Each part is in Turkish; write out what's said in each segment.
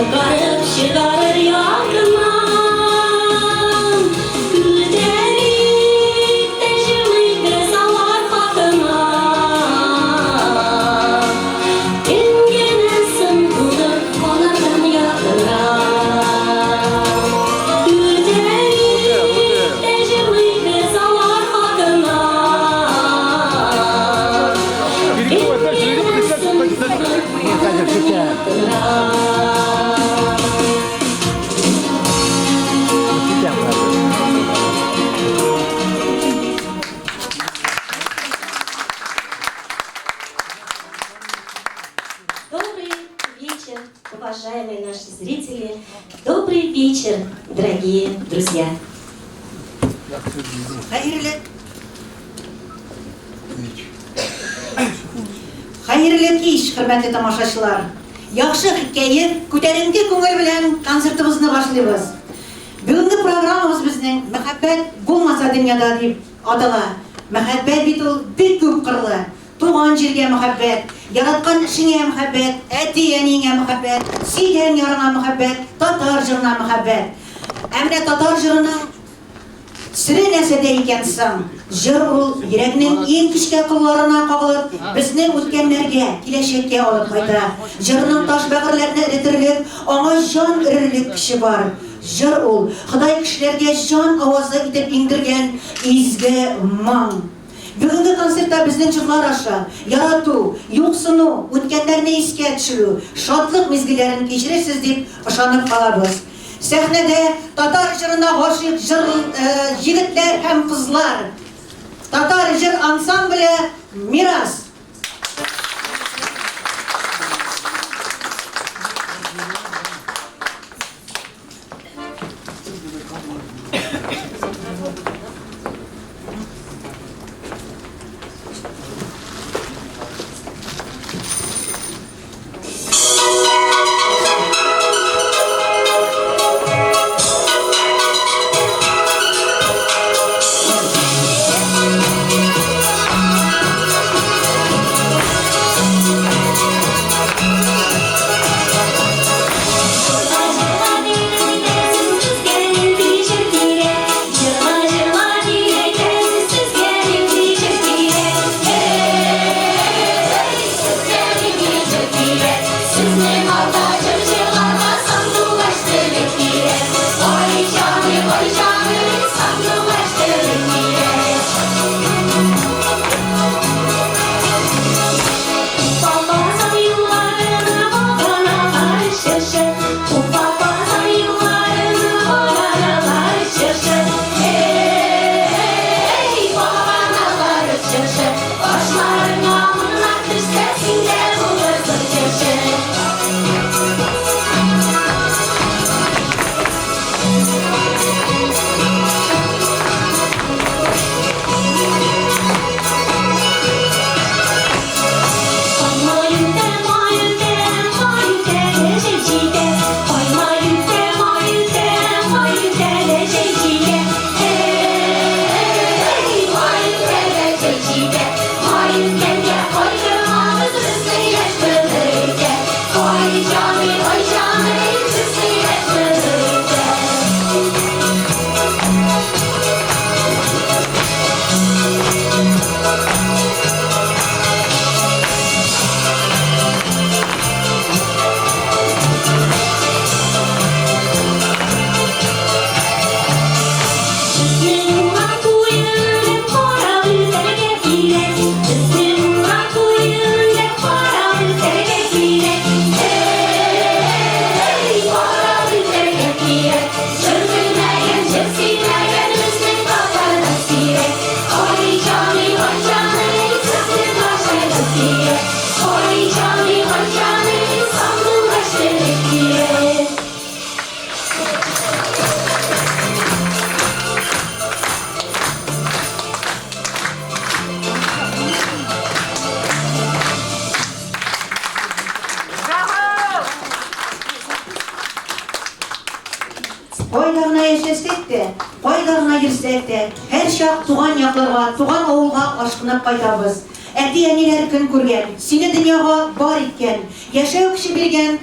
Çıkarıp çıkarır yakından Gülderip tecrübü kızalar hakkına İngenesin kılıp onardan yakına Gülderip tecrübü kızalar hakkına İngenesin kılıp onardan yakına Добрый вечер, уважаемые наши зрители. Добрый вечер, дорогие друзья. Hayırlı kеш, hürmetli tamaşaçılar. Yaxşı hikaye, көтәренке көңел белән концертыбызны башлыйбыз. Бүгенге программабыз безнең "Мәхәббәт булмаса дөньяда" дип атала. Мәхәббәт бит ул бик күп кырлы. Туган җиргә мәхәббәт, яраткан эшеңә мәхәббәт, әти-әнигә мәхәббәт, сөйгән ярыңа мәхәббәт, татар җырына мәхәббәт. Әмма татар җырының сире нәрсәдә икән соң? Җыр ул йөрәкнең иң кичкә кылларына кагылып, безнең үткәннәргә, киләчәккә алып кайта. Җырның таш бәгырьләрне эретерлек, аңа җан өрерлек көче бар. Җыр ул Ходай кешеләргә җан авазы итеп иңдергән изге моң. Бүгенге концертта безнең җырлар аша ярату, юксыну, үткәннәрне искә төшерү, шатлык мизгелләрен кичерерсез дип ышанып калабыз. Сәхнәдә татар җырына гашыйк җегетләр һәм кызлар. Татар җыр ансамбле Мирас. Кайдагына яшәсәк тә, кайдагына йөрсәк тә, һәр чак туган якларга, туган авылга ашкынып кайтабыз. Әти-әниләр көн күргән, сине дөньяга бар иткән, яшәү көче биргән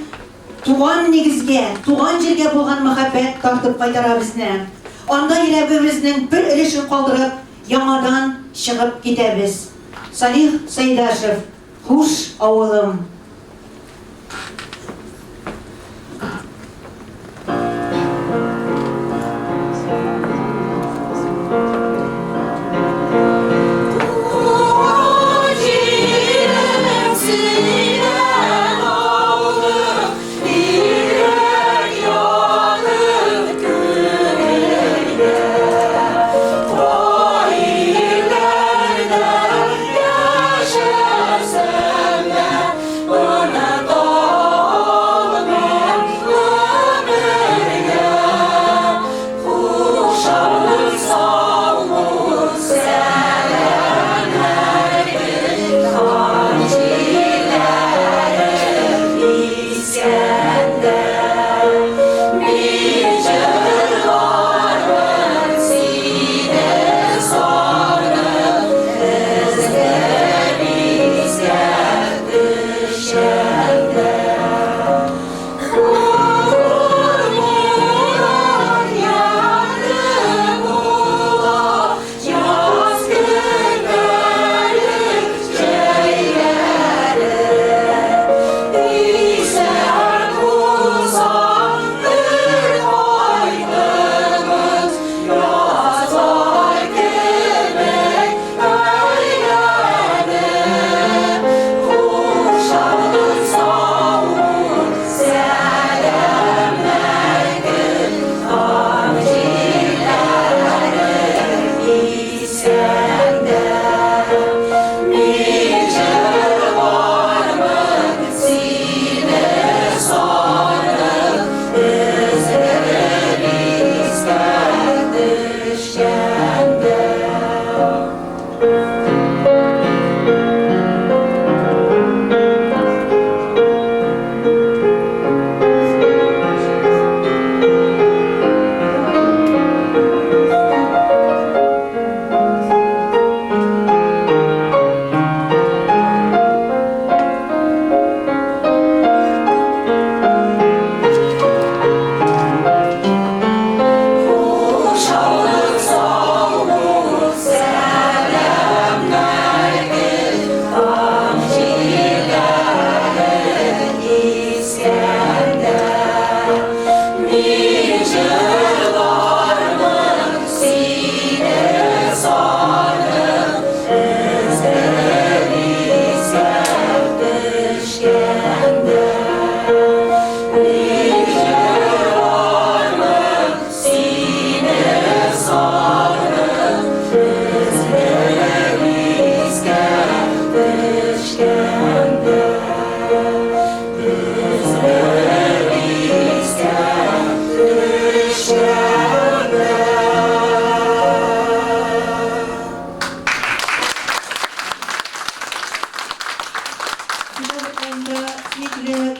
туган нигезгә, туган җиргә булган мәхәббәт тартып кайтара безне. Анда йөрәгебезнең бер өлешен калдырып, яңадан чыгып китәбез. Салих Сәйдәшев, Хуш авылым.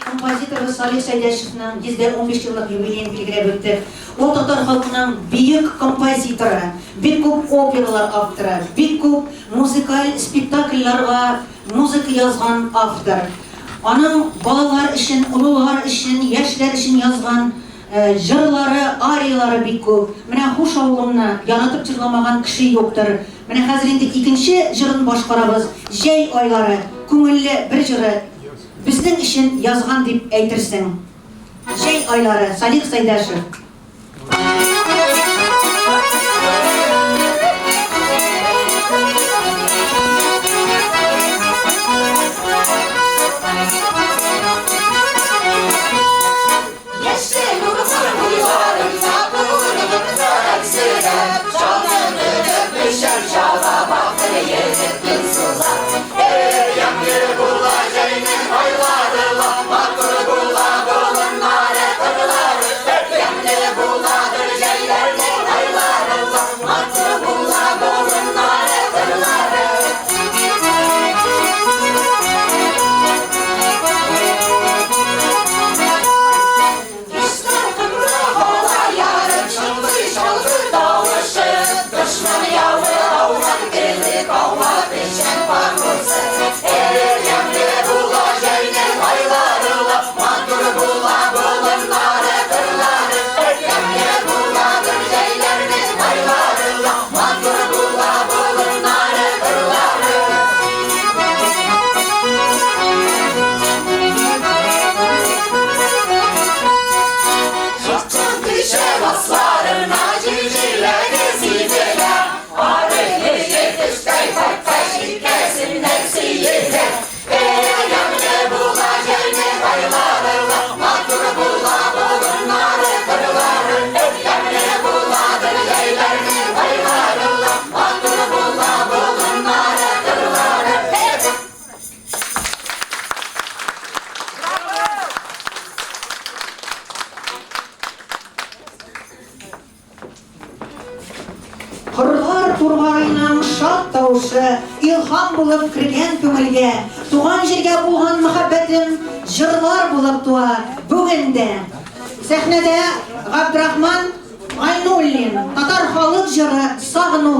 Композиторы Салих Сәйдәшевнең 115 еллык юбилеен билгеләп үтте. Ул татар халкының бөек композиторы, бик күп опералар авторы, бик күп музыкаль спектакльләргә музыка язган автор. Аның балалар өчен, улылар өчен, яшьләр өчен язган җырлары, ариялары бик күп. Менә Хуш авылымны яратып җырламаган кеше юктыр. Менә хәзер инде икенче җырын башкарабыз. Җәй айлары, күңелле бер җыры. Безнең өчен язган дип әйтерсең. Җәй айлары, Салих Сәйдәшев. Aylarla, maturu bulla, dolunlar, kırlar, hep yandı. тургарыйның шат тавышы илһам булып кергән күңелгә, туган җиргә булган мәхәббәтем җырлар булып туа бүген дә. Сәхнәдә Габдрахман Айнуллин, татар халык җыры «Сагыну».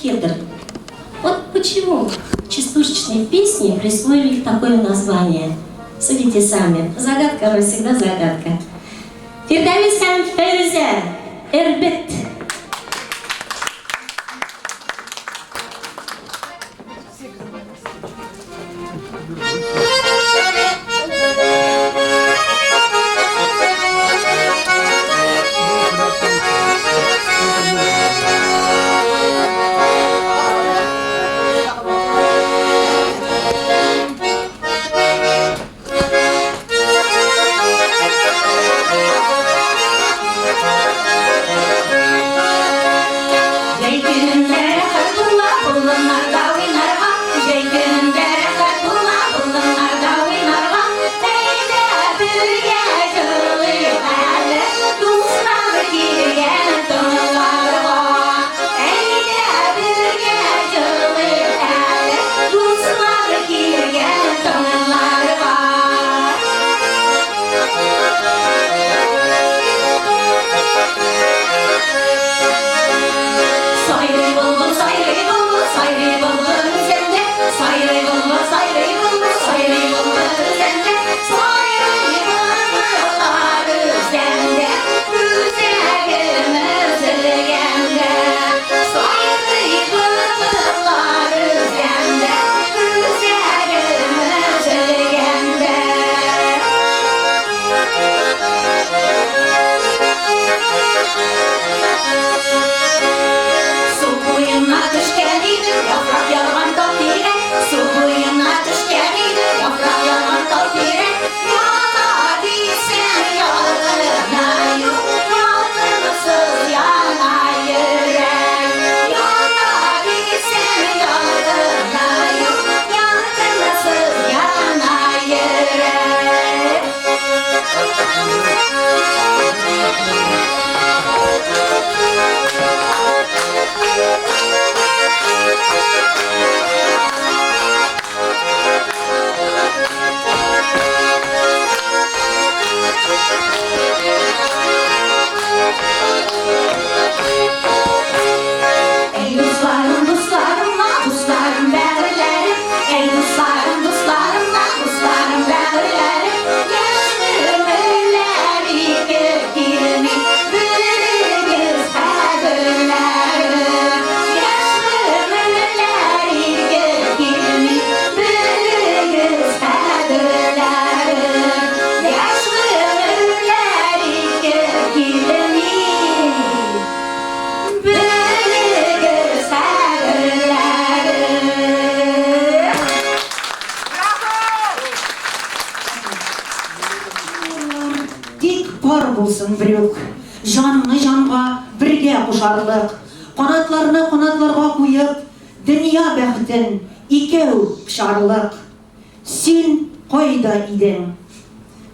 Кедр. Вот почему частушечные песни присвоили такое название. Судите сами. Загадка, но всегда загадка. Фирдавис һәм Фәрүзә, Эрбет. Тик пар булсын брюк. Жанны жанга бергә кушарлык. Канатларны канатларга куеп, дөнья бәхтен икәү пышарлык. Син кайда идең?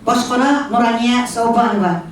Башкара Нурания Саубанова.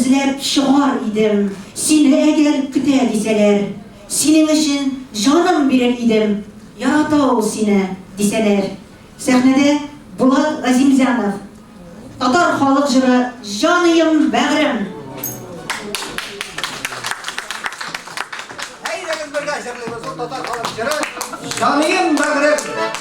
эзләп чыгар идем, сине әгәр көтә дисәләр, синең өчен җаным бирер идем, ярата ул сине дисәләр. Сәхнәдә Булат Газимзянов, татар халык җыры «Җаныем бәгърем». Әйдәгез бергә җырлыйбыз ул татар халык җыры «Җаныем бәгърем».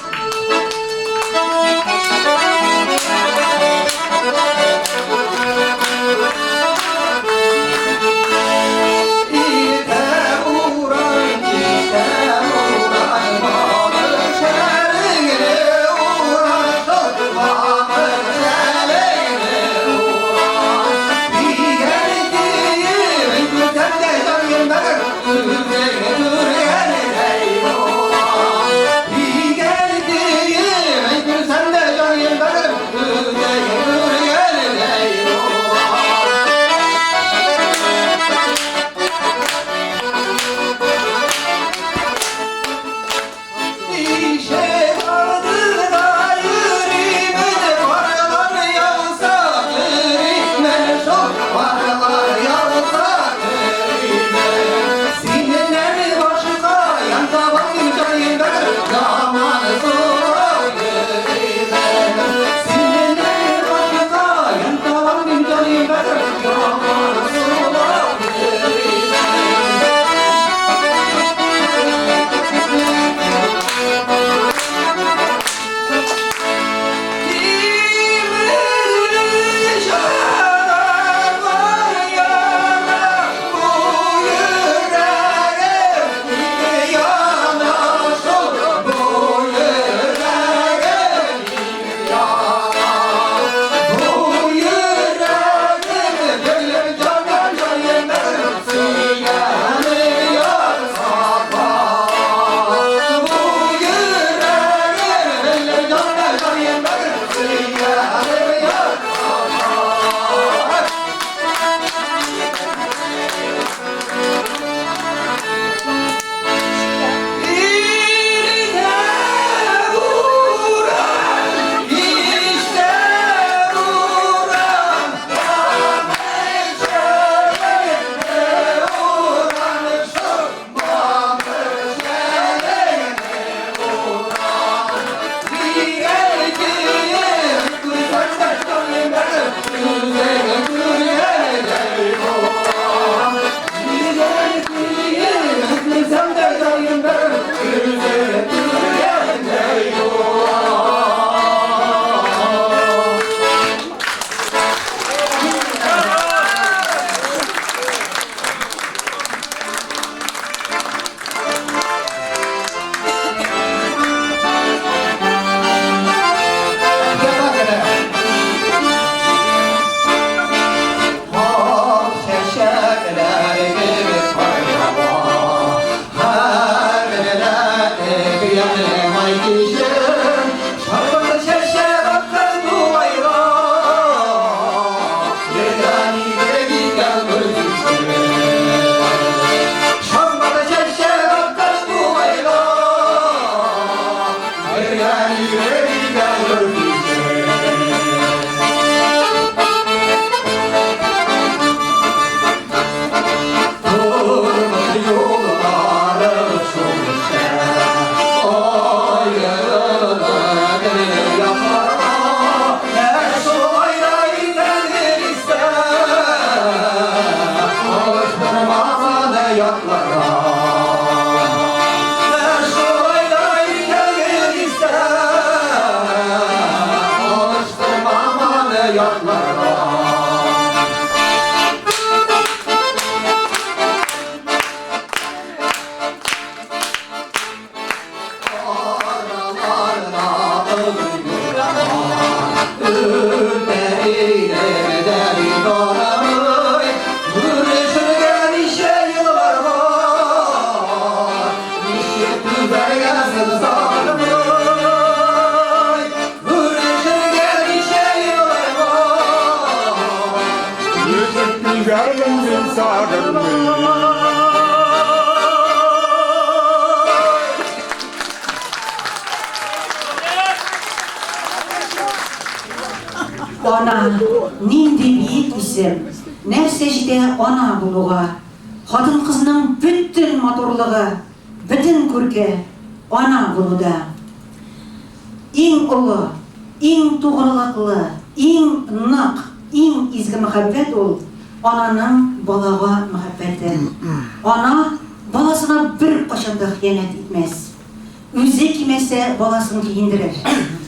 Verdim sardım Ana, nindi büyük isim. Närsejde ana buluğa. Kadın kızının bütün motorluğu, bütün kürke ana buluda. İң ulu, иң туғрылыклы, иң нык, иң изге мәхәббәт ул ананың балага мәхәббәте. Ана баласына бер кашанда хыянәт итмәс. Үзе кимәсә баласын киендерер.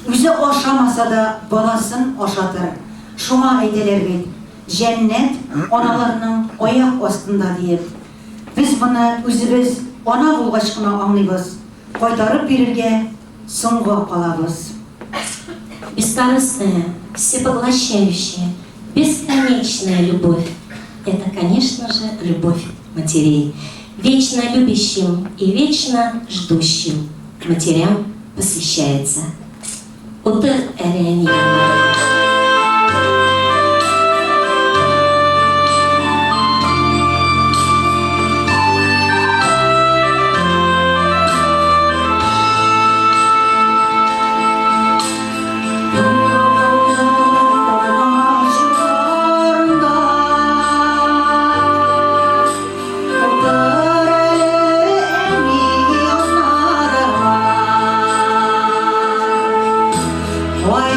Үзе ашамаса да баласын ашатыр. Шуңа әйтәләр бит, җәннәт аналарның аяк астында диеп. Без моны үзебез ана булгач кына аңлыйбыз. Кайтарып бирергә соңга калабыз. Бескорыстная, всепоглощающая, бесконечная любовь. Это, конечно же, любовь матерей. Вечно любящим и вечно ждущим матерям посвящается. Утыр әрәне. Why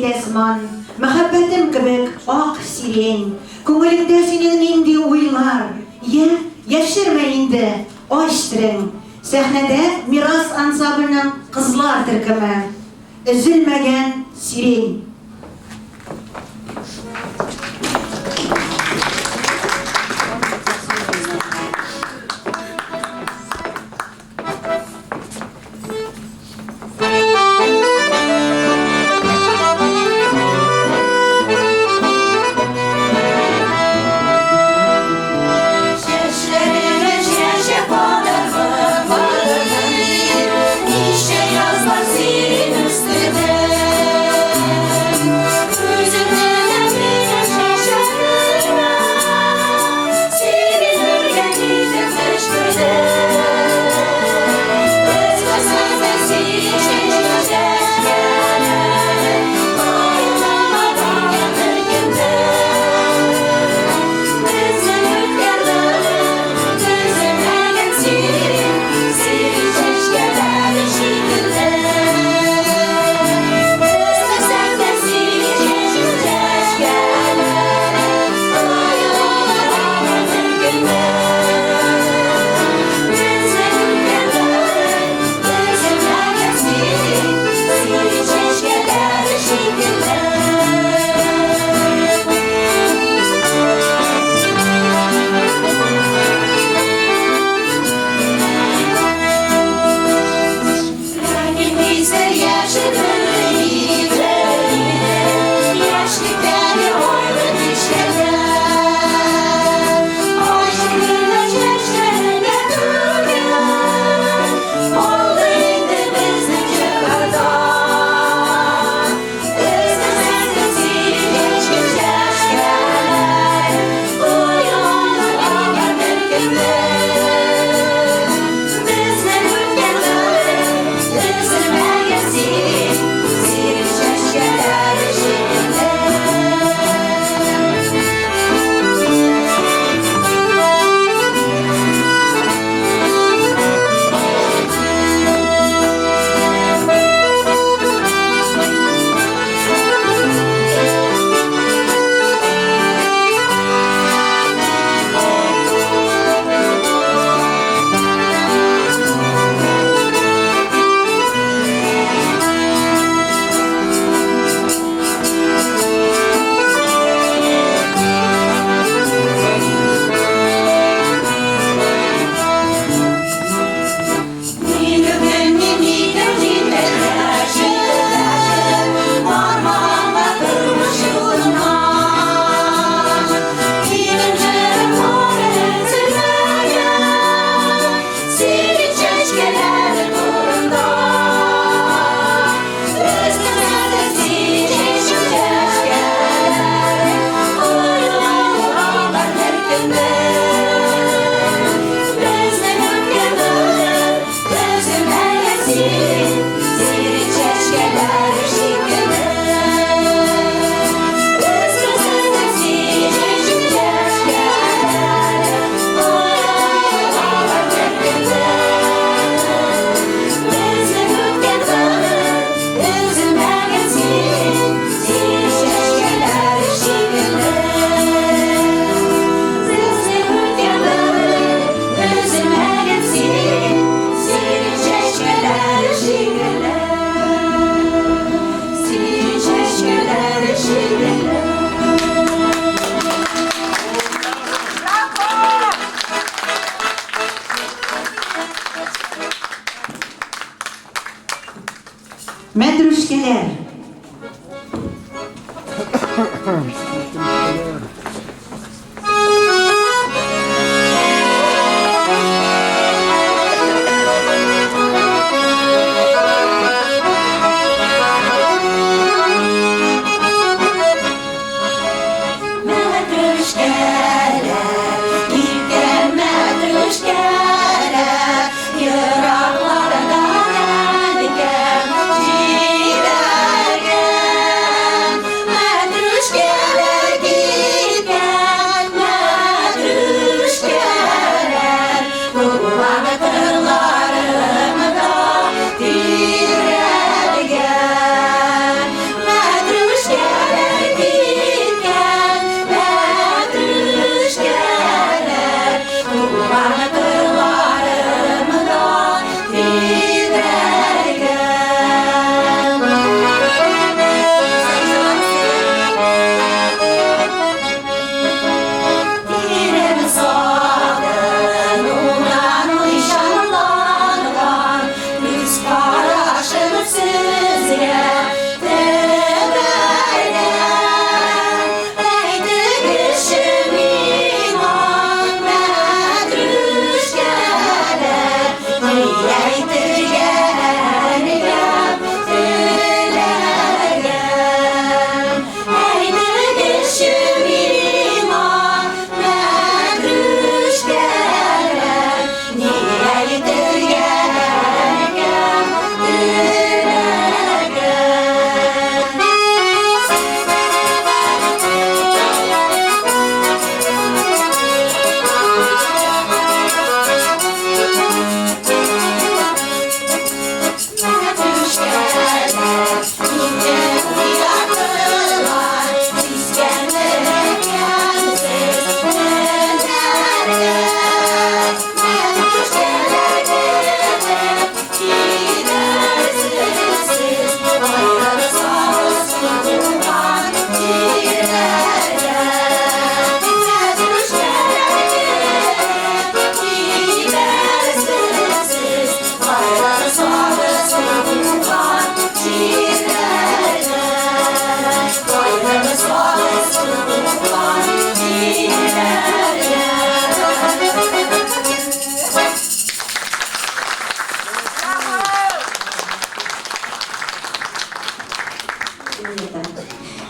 yazman, muhabbetim kibek ak siren. Көңелеңдә синең нинди уйлар? Яшермә инде, ачтырың. Сәхнәдә Мирас ансамбльнең кызлар төркеме. Өзелмәгән сирен. Çeşlerine çeşe bağlarım, bağlarım. İşte yazlar senin üstüne.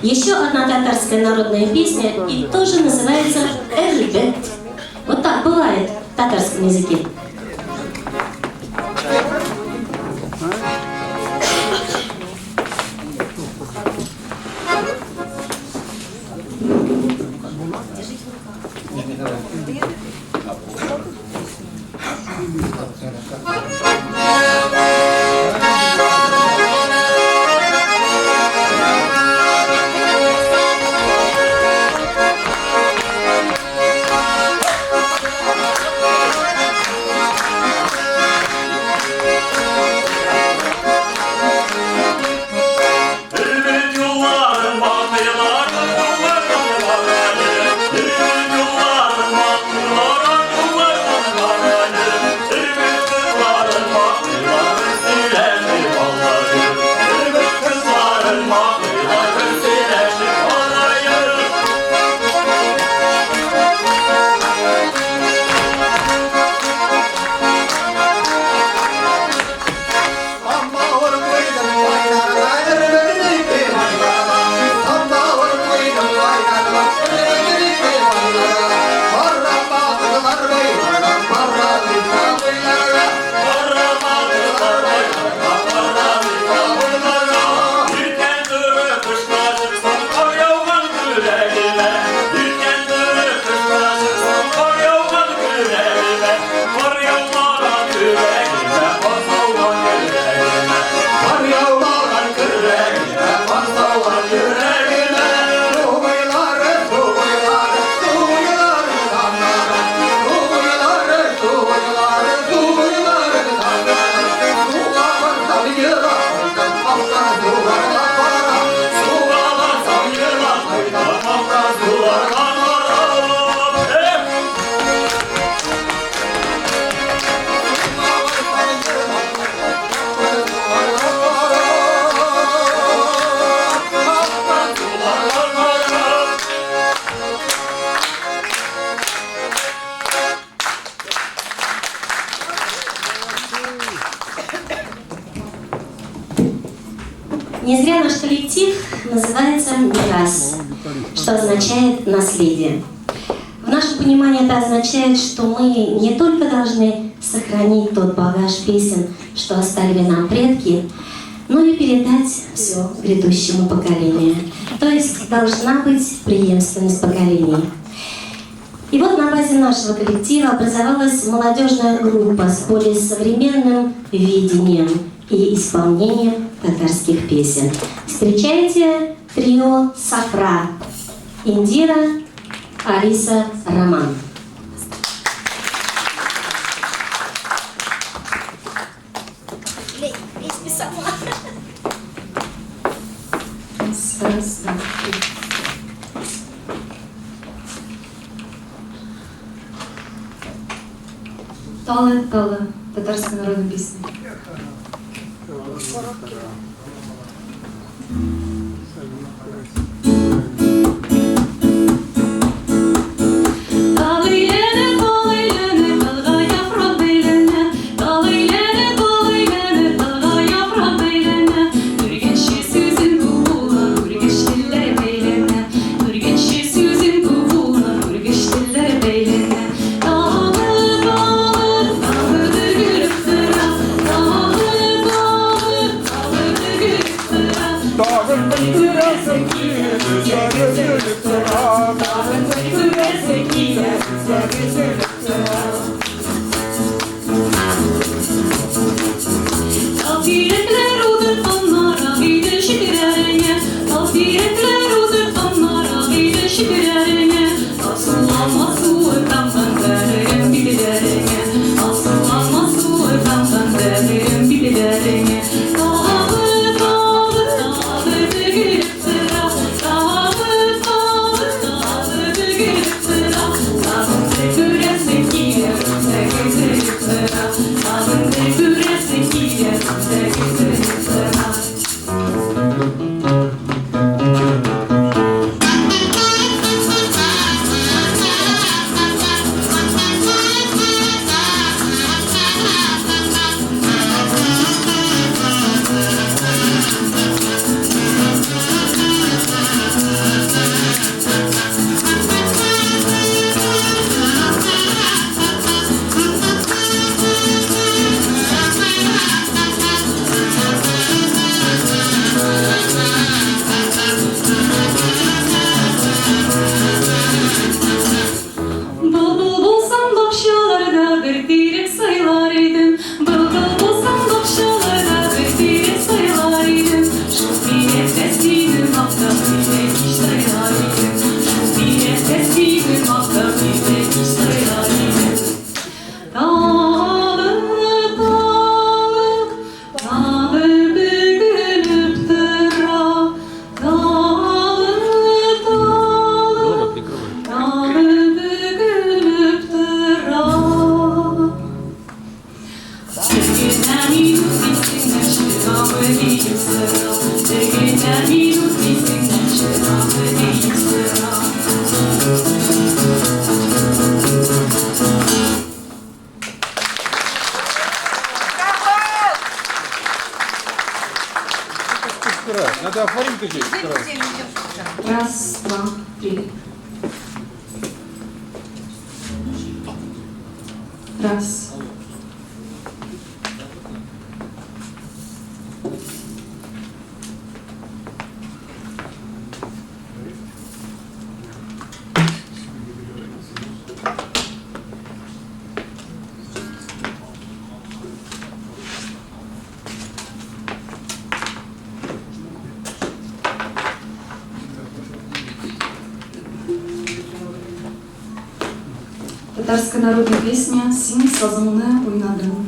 еще одна татарская народная песня и тоже называется «Эльбет». Вот так бывает в татарском языке. Не зря наш коллектив называется «Мирас», что означает «наследие». В нашем понимании это означает, что мы не только должны сохранить тот багаж песен, что оставили нам предки, но и передать все грядущему поколению. То есть должна быть преемственность поколений. И вот на базе нашего коллектива образовалась молодежная группа с более современным видением и исполнением татарских песен. Встречайте трио «Сафра» — Индира, Алиса, Роман. Талы, татарская народная песня. Надо оформить людей. Раз, два, три. Раз. Татарская народная песня «Син сазымны ойнадым».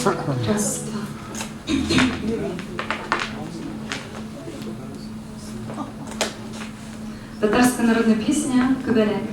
Раз, два. Татарская народная песня «Кобеляк».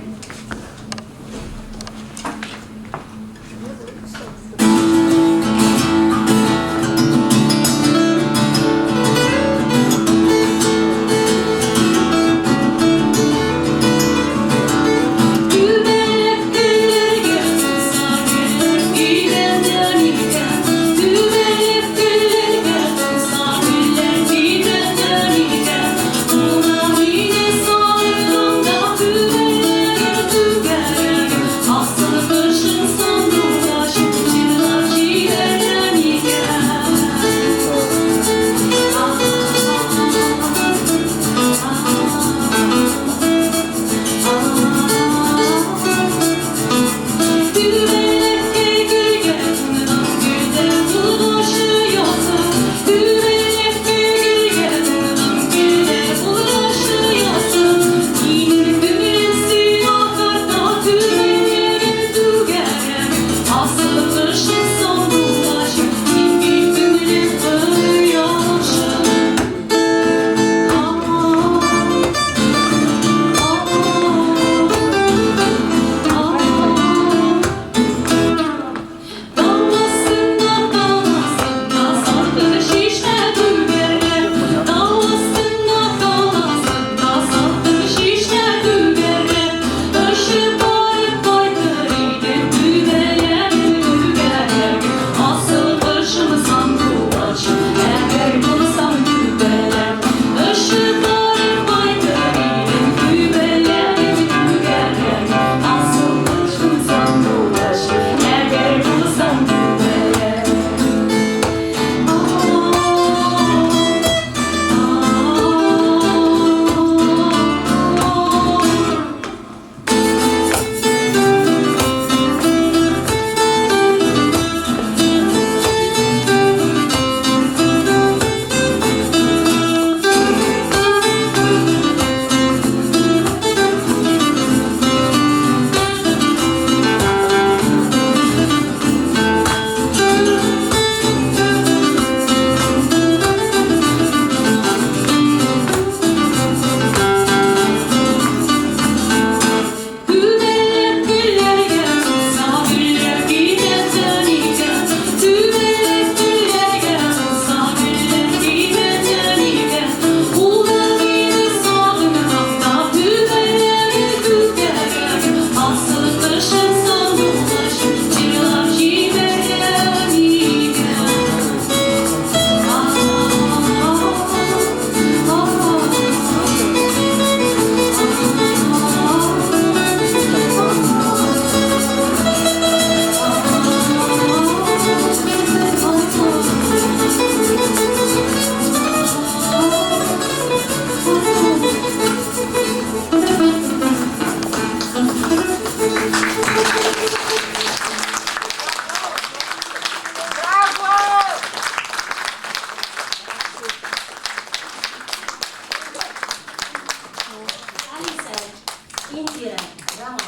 Индира, Роман.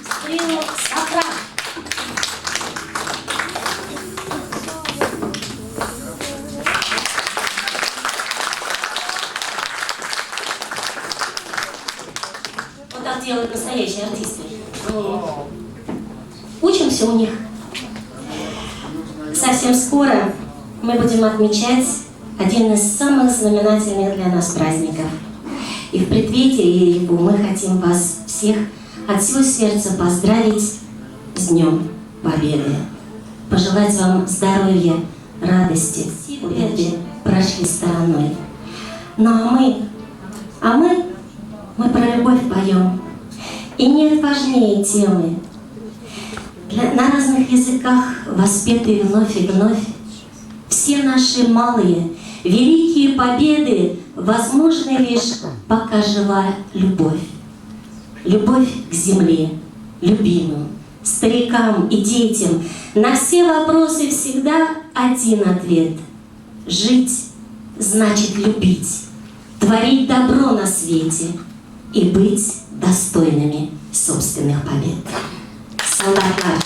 Стрелу Сафран. Вот так делают настоящие артисты. Учимся у них. Совсем скоро мы будем отмечать один из самых знаменательных для нас праздников. И в преддверии его мы хотим вас всех от всего сердца поздравить с Днем Победы. Пожелать вам здоровья, радости, победы прошли стороной. Ну а мы про любовь поем. И нет важнее темы. На разных языках воспетые вновь и вновь все наши малые, великие победы возможны лишь пока жива любовь. Любовь к земле, любимым, старикам и детям. На все вопросы всегда один ответ. Жить значит любить, творить добро на свете и быть достойными собственных побед. Солдат наш.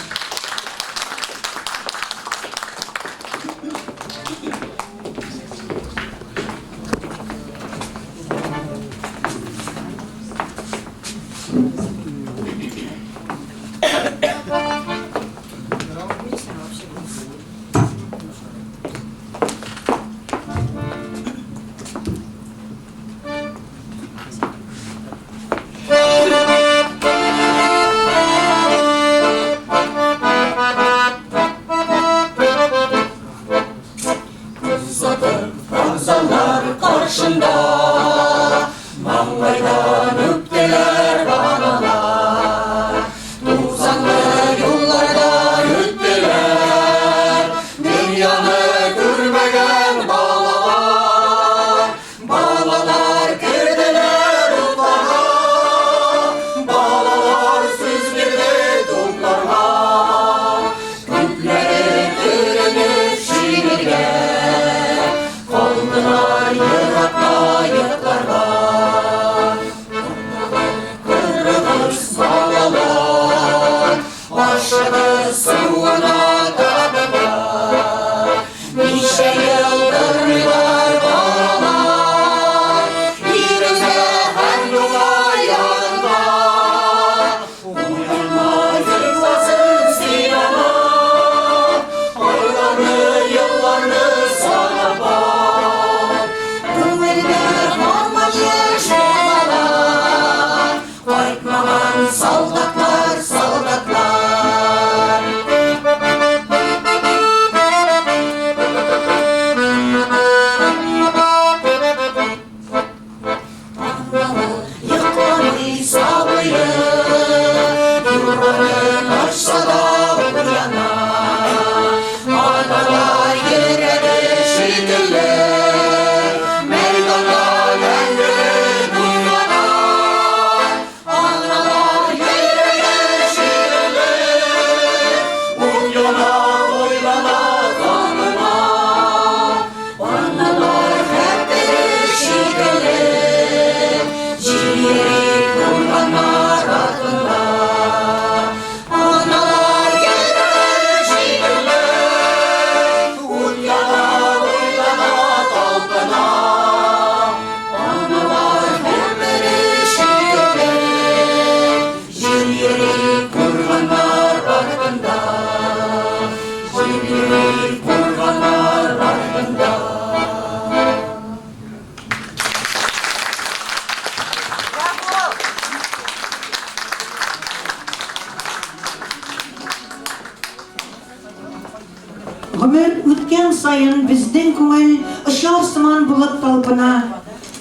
Гомер үткән сайын безнең күңел ышар сыман булып талпына.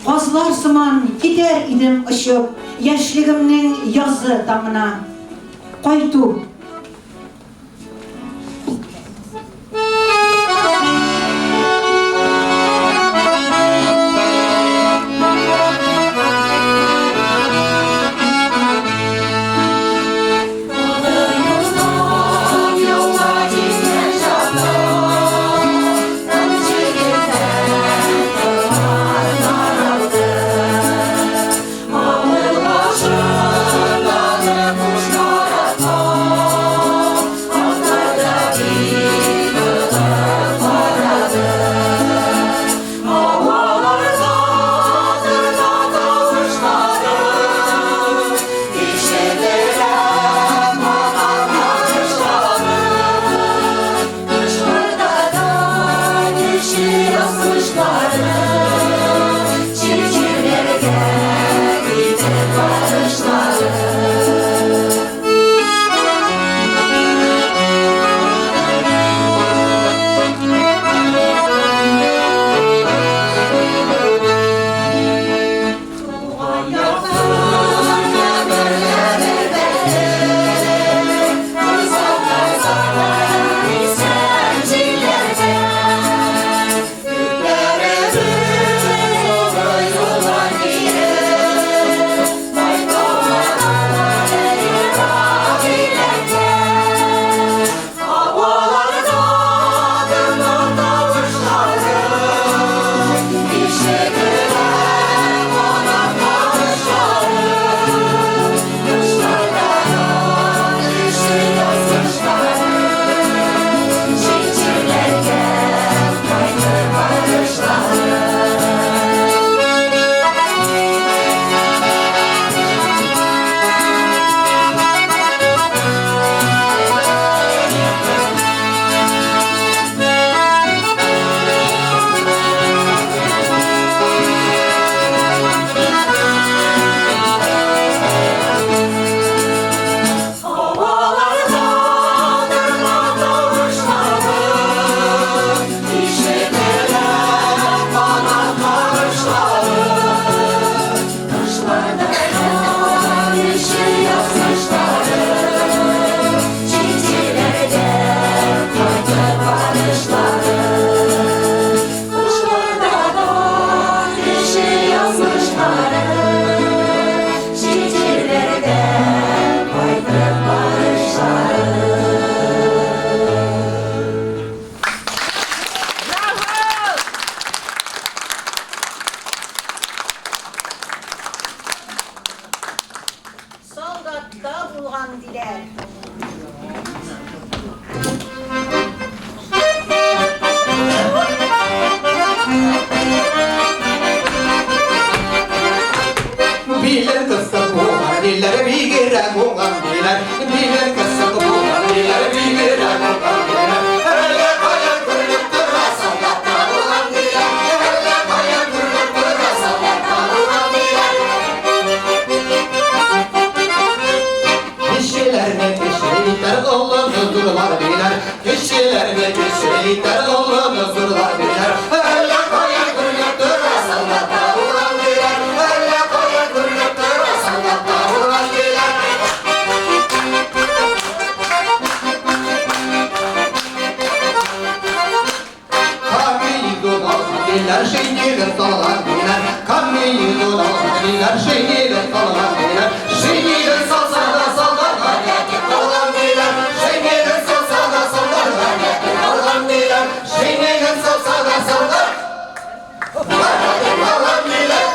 Казлар сыман китәр идем очып, яшьлегемнең язы таңына. Кайту. Солдатта булган диләр. Bilen kısık olan diller bir giren olan diller. Bilen kısık olan diller bir giren olan diller. Elle kaya kırılıp durma soldatta olan diller. Elle kaya kırılıp durma soldatta olan diller. Kişilerine kişilikler dolu nuzurlar diller. Kişilerine kişilikler dolu nuzurlar diller. Elle kaya kırılıp durma soldatta olan diller. Elle kaya kırılıp durma soldatta olan diller. Diller şeyiyle salan diller, kamiyle dolan diller, şeyiyle salan diller, şeyiyle salsa da sallar, hayatı olan diller, şeyiyle salsa da sallar, hayatı olan diller, şeyiyle salsa da sallar, hayatı olan diller.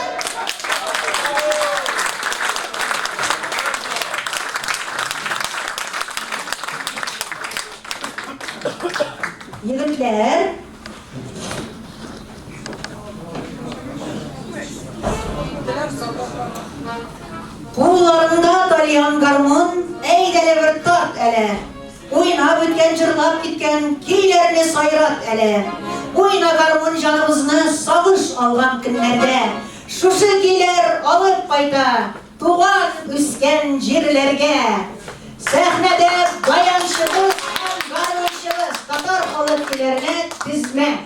Егетләр, Кулларында тарыян гармон, әйдәле бер тарт әле. Уйнап үткән, җырлап киткән, көйләрне сайрат әле. Уйна гармон җаныбызны сагыш алган көннәрдә. Шушы көйләр алып кайта туган үскән җирләргә. Сәхнәдә баянчыбыз һәм гармончыбыз татар халык Eskilerine dizme.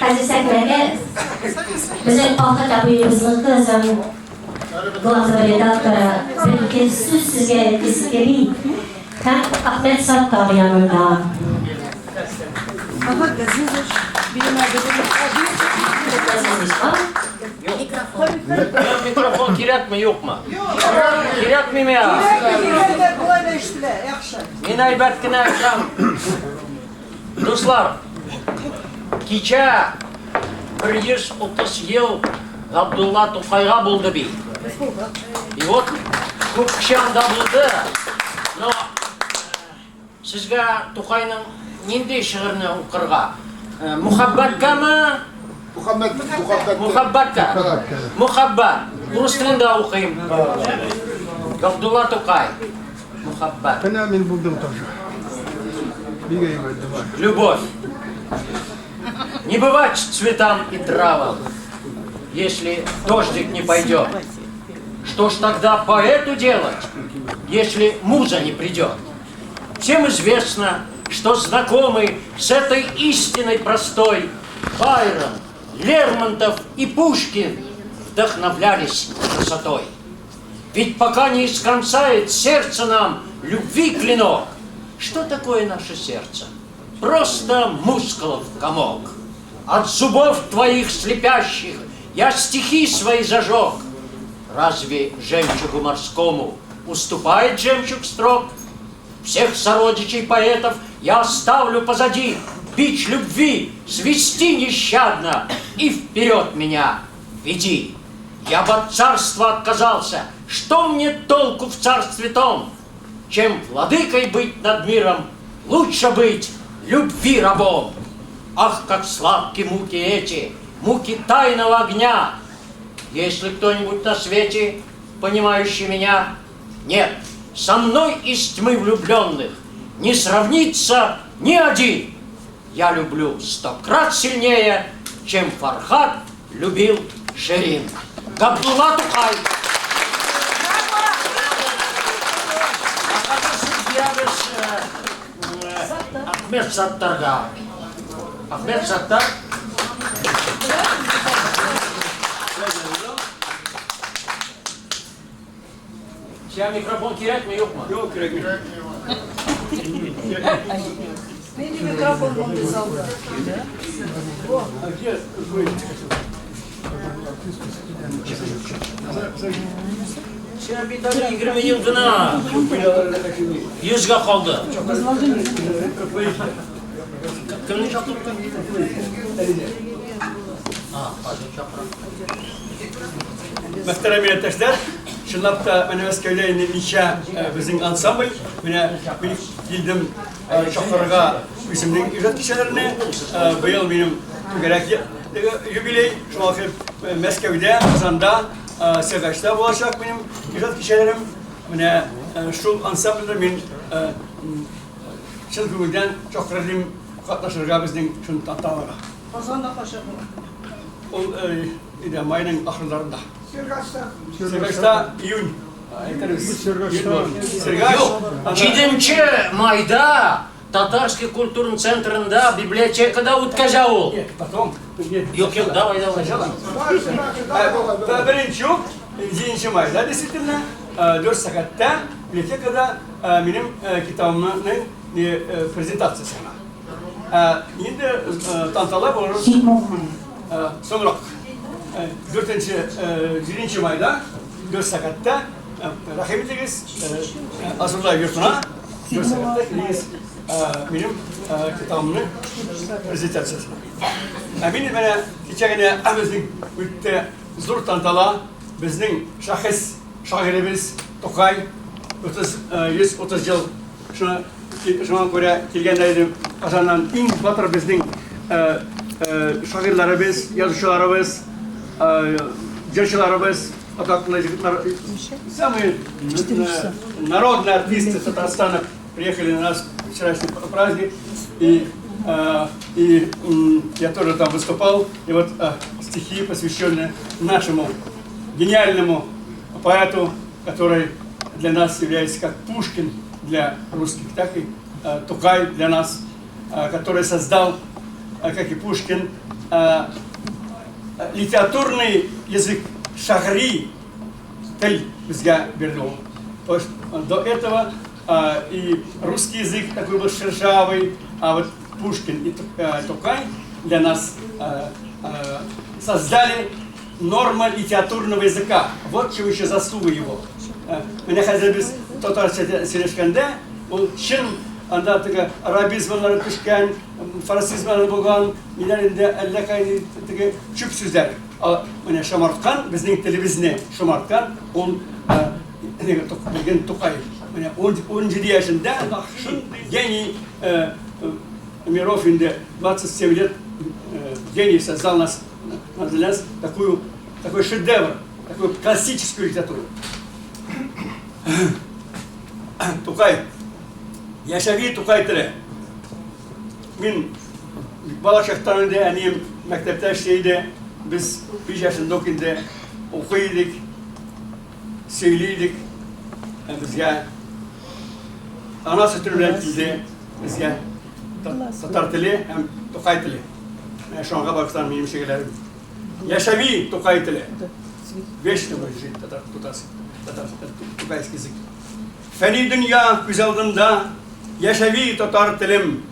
Aziz Akbarga bizning Tohir Kabuyimizniki o'zim glazur redaktori bir ikki so'z sizga aytgisi kelib, ham Ahmet Sattor yanında. Mikrofon kerakmi yo'qmi? Kerakmi ya? Men aytgina aytsam. Do'stlar, kecha 130 yil Abdulla To'qayga bo'ldi bi. И вот ko'p kishi anda bo'ldi. No, sizga To'qayning nendek shi'rini o'qirga? Muhabbatgami? Muhabbatga. Muhabbat. Rus tilida o'qiyim. Abdulla To'qay. Muhabbat. أنا من بلدم тоже. Бегай в это. Любовь. Не бывать цветам и травам, если дождик не пойдет. Что ж тогда поэту делать, если муза не придет? Всем известно, что знакомы с этой истиной простой Байрон, Лермонтов и Пушкин вдохновлялись красотой. Ведь пока не искромсает сердце нам любви клинок, что такое наше сердце? Просто мускулов комок. От зубов твоих слепящих я стихи свои зажег. Разве жемчугу морскому уступает жемчуг строк? Всех сородичей поэтов я оставлю позади. Бич любви свести нещадно и вперед меня веди. Я бы от царства отказался. Что мне толку в царстве том? Чем владыкой быть над миром, лучше быть любви рабом. Ах, как сладки муки эти, муки тайного огня! Если кто-нибудь на свете, понимающий меня, нет, со мной из тьмы влюбленных не сравнится ни один. Я люблю 100 крат сильнее, чем Фархад любил Шерин. Габдулла Тукай. Ahmet Sattar'ga. Ahmet Sattar. Size mikrofon gerek mi yok mu? Yok, gerek yok. Benim mikrofon oldu saldı. Size bir tane 20 yıl gına 100'ga kaldı. Kimni chaqiribdi? Muhterem yurttaşlar, şunlap da mana Moskvada necha bizning ansambl mana men keldim chaqirga o'zimning ijodkorlarini bu yil mening kerakli yubiley shu Moskvada Qozonda Sergashda bo'lacak mening ijodkorlarim mana shu ansamblda men chin ko'ngildan chaqirdim qatnashirga bizning shu tantanaga. Kazanda kaşık. Ol ida mayning oxirlarida. Sergashda iyun. Sergash. Чидимчи майда татарский культурный центрында библиотекада o'tkazavul. Потом. Yo'q, давай. Birinchi 7 mayda действительно 4 soatda bibliotekada mening kitobimning prezentatsiyasini. Endi tantala bo'lur. So'ngroq 7 mayda 4 soatda rahim etingiz Asrullah yurtuna 4 soatda kelsangiz mening kitobimning prezentatsiyasini. Men mana kechagina bizning o'tda zo'r tantala bizning shaxs shoirimiz To'qay 130 yil shuna ko'ra kelganda edim. Qozondan eng botir bizning shoirlarimiz, yozuvchilarimiz, jurchilarimiz, атаковые самые народные артисты Татарстана приехали на наш вчерашний праздник, и я тоже там выступал, и вот стихи, посвященные нашему гениальному поэту, который для нас является как Пушкин для русских, так и Тукай для нас, который создал, как и Пушкин, литературный язык шагри, тель бизга бердул. До этого и русский язык такой был шершавый, а вот Пушкин и Токай для нас создали нормы литературного языка. Вот чего еще заслуга его. Меня хотели бы татар сөйлешкәндә, ул чын анда теге арабизмлар төшкән, фарсизмлар булган, ниләр инде әллә кайны теге чүп сүзләр. Менә шомарткан, безнең телебезне шомарткан, ул Ген Тукай. Менә 17 яшендә шундый гений миров инде 27 лет гений создал для нас такой шедевр, такую классическую литературу. Тукай, яшәви Тукай теле. Мин бала чактан инде әнием мәктәптә эшләйде. Без 5 yaşında инде укыйдык, сөйләйдек. Безгә ана сөте белән килде. Безгә татар теле һәм Тукай теле. Шуңа баксаң минем шигырьләрем. Яшәви Тукай теле. 5 татар Тукайский язык. Фәни дөнья күз алдында яшәви татар телем.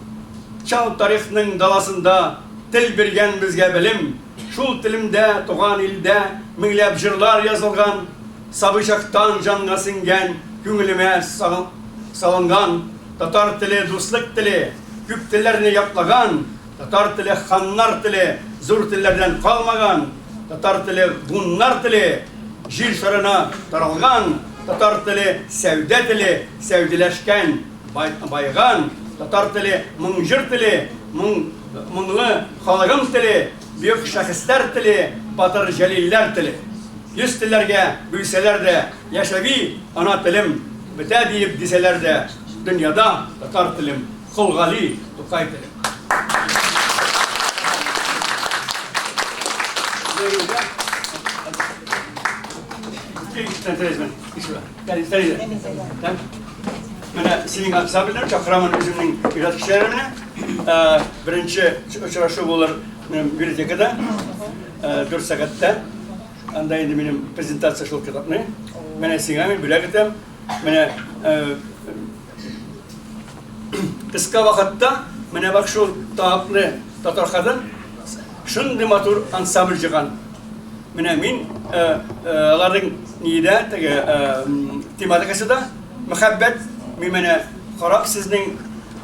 Чал тарихның даласында тел биргән безгә белем. Шул телемдә туган илдә меңләп җырлар язылган. Сабый чактан җанга сиңгән, күңелемә салынган. Татар теле дуслык теле, күп телләрне яклаган. Татар теле ханнар теле, зур телләрдән калмаган. Татар теле буннар теле, җир шарына таралган. Татар теле сәүдә теле, сәүдәләшкән, байган. Татар теле моңҗыр теле, моңлы халыгым теле, бөек шәхестәр теле, батыр җәлилләр теле. Йөз телләргә бүлсәләр дә, яшәви ана телем, бетә диеп дисәләр дә, дөньяда татар телем, Кулгали Тукай телем. Менә синең абзаблар чакырамын үземнең иҗат кешеләремне. Беренче очрашу булыр библиотекада 4 сәгатьтә. Анда инде минем презентация шул китапны. Менә сиңа мин бүләк итәм. Менә кыска вакытта менә бак шул таапны татар хатын шундый матур ансамбль җыган. Менә мин аларның нидә теге тематикасында мәхәббәт мин менә карап сезнең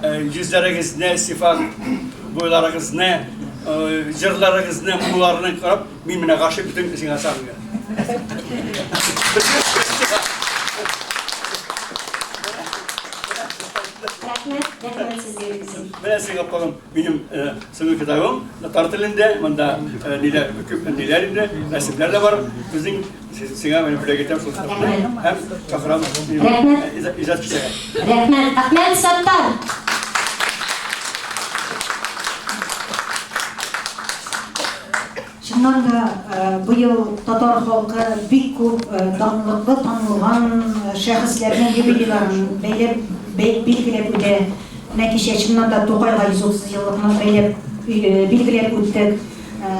йөзләрегезне, сифат буйларыгызны, җырларыгызны, буларны карап мин менә гашык бүтән сиңа сагынган. Рәхмәт сезгә. Менә сиңа калган минем соңгы китабым татар телендә, монда ниләр инде, рәсемнәр дә бар. Безнең сиңа менә бүләк итәм шул китапны. Һәм чакырам иҗат кешегә. Рәхмәт. Әхмәт Саттар. Шуннан да быел татар халкы бик күп данлыклы танылган шәхесләрнең юбилейларын билгеләп үтә. Нәтиҗә шуннан да Тукайга 130 еллыгын билгеләп үттек.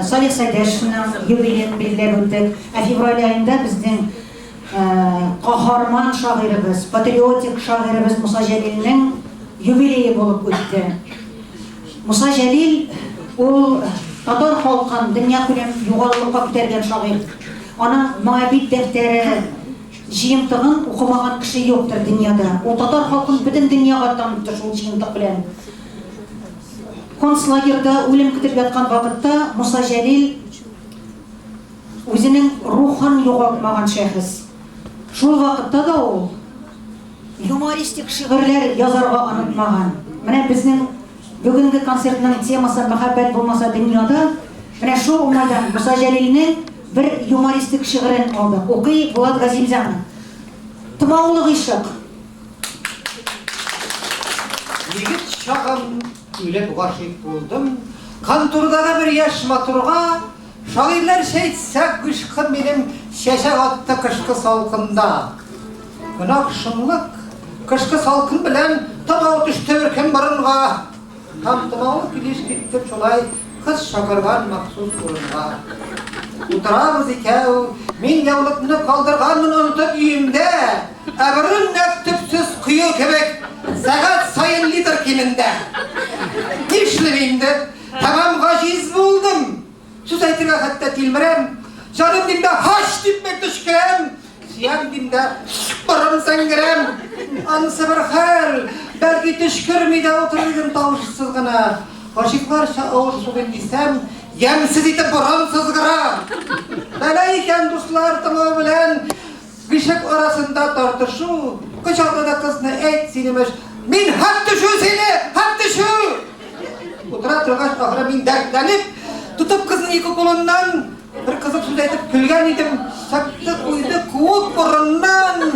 Салих Сәйдәшевнең юбилеен билгеләп үттек. Февраль аенда безнең каһарман шагыйрыбыз, патриотик шагыйрыбыз Муса Җәлилнең юбилее булып үтте. Муса Җәлил ул татар халкын дөнья күләм югарлыкка күтәргән шагыйрь. Аның моабит дәфтәре җыентыгын укымаган кеше юктыр дөньяда. Ул татар халкын бөтен дөньяга танытты шул җыентык белән. Концлагерда үлем көтеп яткан вакытта Муса Җәлил үзенең рухын югалтмаган шәхес. Шул вакытта да ул юмористик шигырьләр язарга онытмаган. Менә безнең бүгенге концертның темасы мәхәббәт булмаса дөньяда, менә шул уңайдан Муса Җәлилнең бер юмористик шигырен алдык. Укый Булат Газимзянов. Тымаулы гыйшык. Егет чагым үлеп гашыйк булдым. Кантурдагы бер яшь матурга шагыйрьләр шәйтсә гышкы минем чәчәк атты кышкы салкында. Гынак шыңлык кышкы салкын белән табау төште беркем борынга. Hamtımağlı kiliş gittim şolay kız şakırgan maksus urunga. Utarabız ikev, min yavlukunu kaldırganmın unutup yiyimde. Öbürün nöktüpsüz kuyu kebek, sagat sayın lider kiminde. İşlemeyimde, tamam gajiz buldum. Söz aytırga hatta dilmirem, canım dimde haş dipmek düşkürem. Siyam dimde barım sengirem. Ansı bir hal, belki düşkürmeyde oturuyordum tavuşsuz gana. Aşıklarsa ağır ben desem, yemsiz iti buramsız gıra. Belayken dostlar tamı bilen, gışık arasında tartışu. Kışakta da kızını et sinimiz, min hattı şu seni, hattı şu. Oturat rögaş ahıra min dertlenip, tutup kızın iki kolundan, bir kızık söz etip külgen idim. Saktı uydu kuvuk burundan,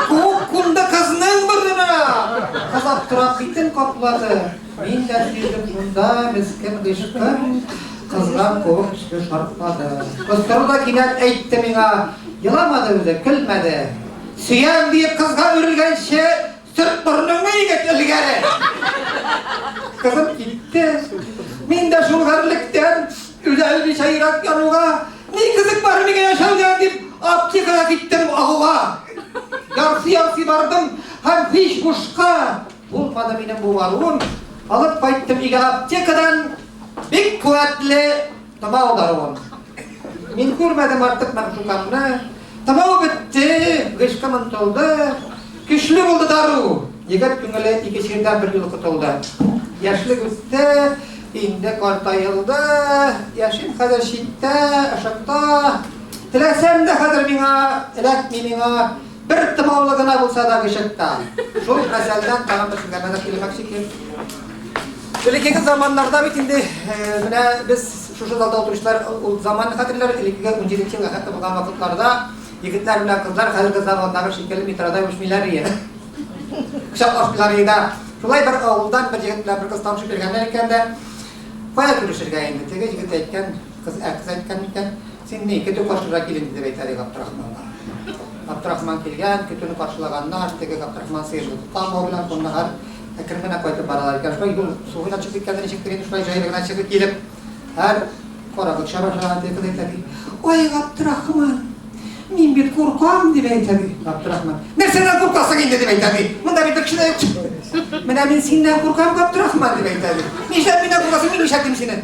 kuvuk kumda kızının burnuna. Kazap turap bitin kopladı. Min dertledim bunda miskin gışkın, kızgan kuvuk üstü şartladı. Kızları da kiner eytti mina, yılamadı bize, külmedi. Süyem deyip kızga ürülgen şey, sırt burnunu yiget ilgeri. Kızım gitti. Min de şulgarlıktan, güzel bir şayrak yanıga, ne kızık var mı yaşalgan deyip, aptikaya gittim ahuğa. Yarsı bardım, hem hiç kuşka. Bulmadı benim bu varlığım. Alıp bayttım iki aptikadan, bir kuvvetli tamav darıvım. Min kurmadım artık makşukamını. Tamav bitti, gışkımın toldu. Güçlü buldu darı. Yigit güngüle iki şirden bir yıl kutuldu. Yaşlı gütte, indi kortayıldı. Yaşın kadar şitte, aşakta. Dilesem de kadar bina, elek mina. Bir tımavlığına bulsa da gışıkta. Şu meseleden tamam mısın gelmede kelimek şekil. Öyleki zamanlarda bitindi. Biz şu dalda oturuşlar zamanı hatırlar. Öyleki öncelikli hatta bu vakitlarda yigitler bilen kızlar hazır zamanlarda bir şekilde mitrada uçmiler yiye. Kışak aşklar yiye. Şulay bir oğuldan bir yigitler bir kız tamşı bergenlerken de koya görüşürge indi. Tege yigit etken, kız etken sen ne kötü karşıra gelin dedi beyteri Abdurrahman'a. Abdurrahman kelgen, kötünü karşılaganlar, tege Abdurrahman seyirdi. Tam o bilen konahar Ekrimine koydu paralar. Şöyle yol suhuna çıktık kendini çektirin. Şöyle cahilliğine çıkıp gelip her korakık şabaşağı dedi tabi. Oy Abdurrahman, min bir korkam dedi tabi. Abdurrahman, neresinden korkarsın dedi tabi. Bunda bir dıkşına yok. Mene min sinden korkam Abdurrahman dedi tabi. Nişan bina korkarsın, min nişatim sinin.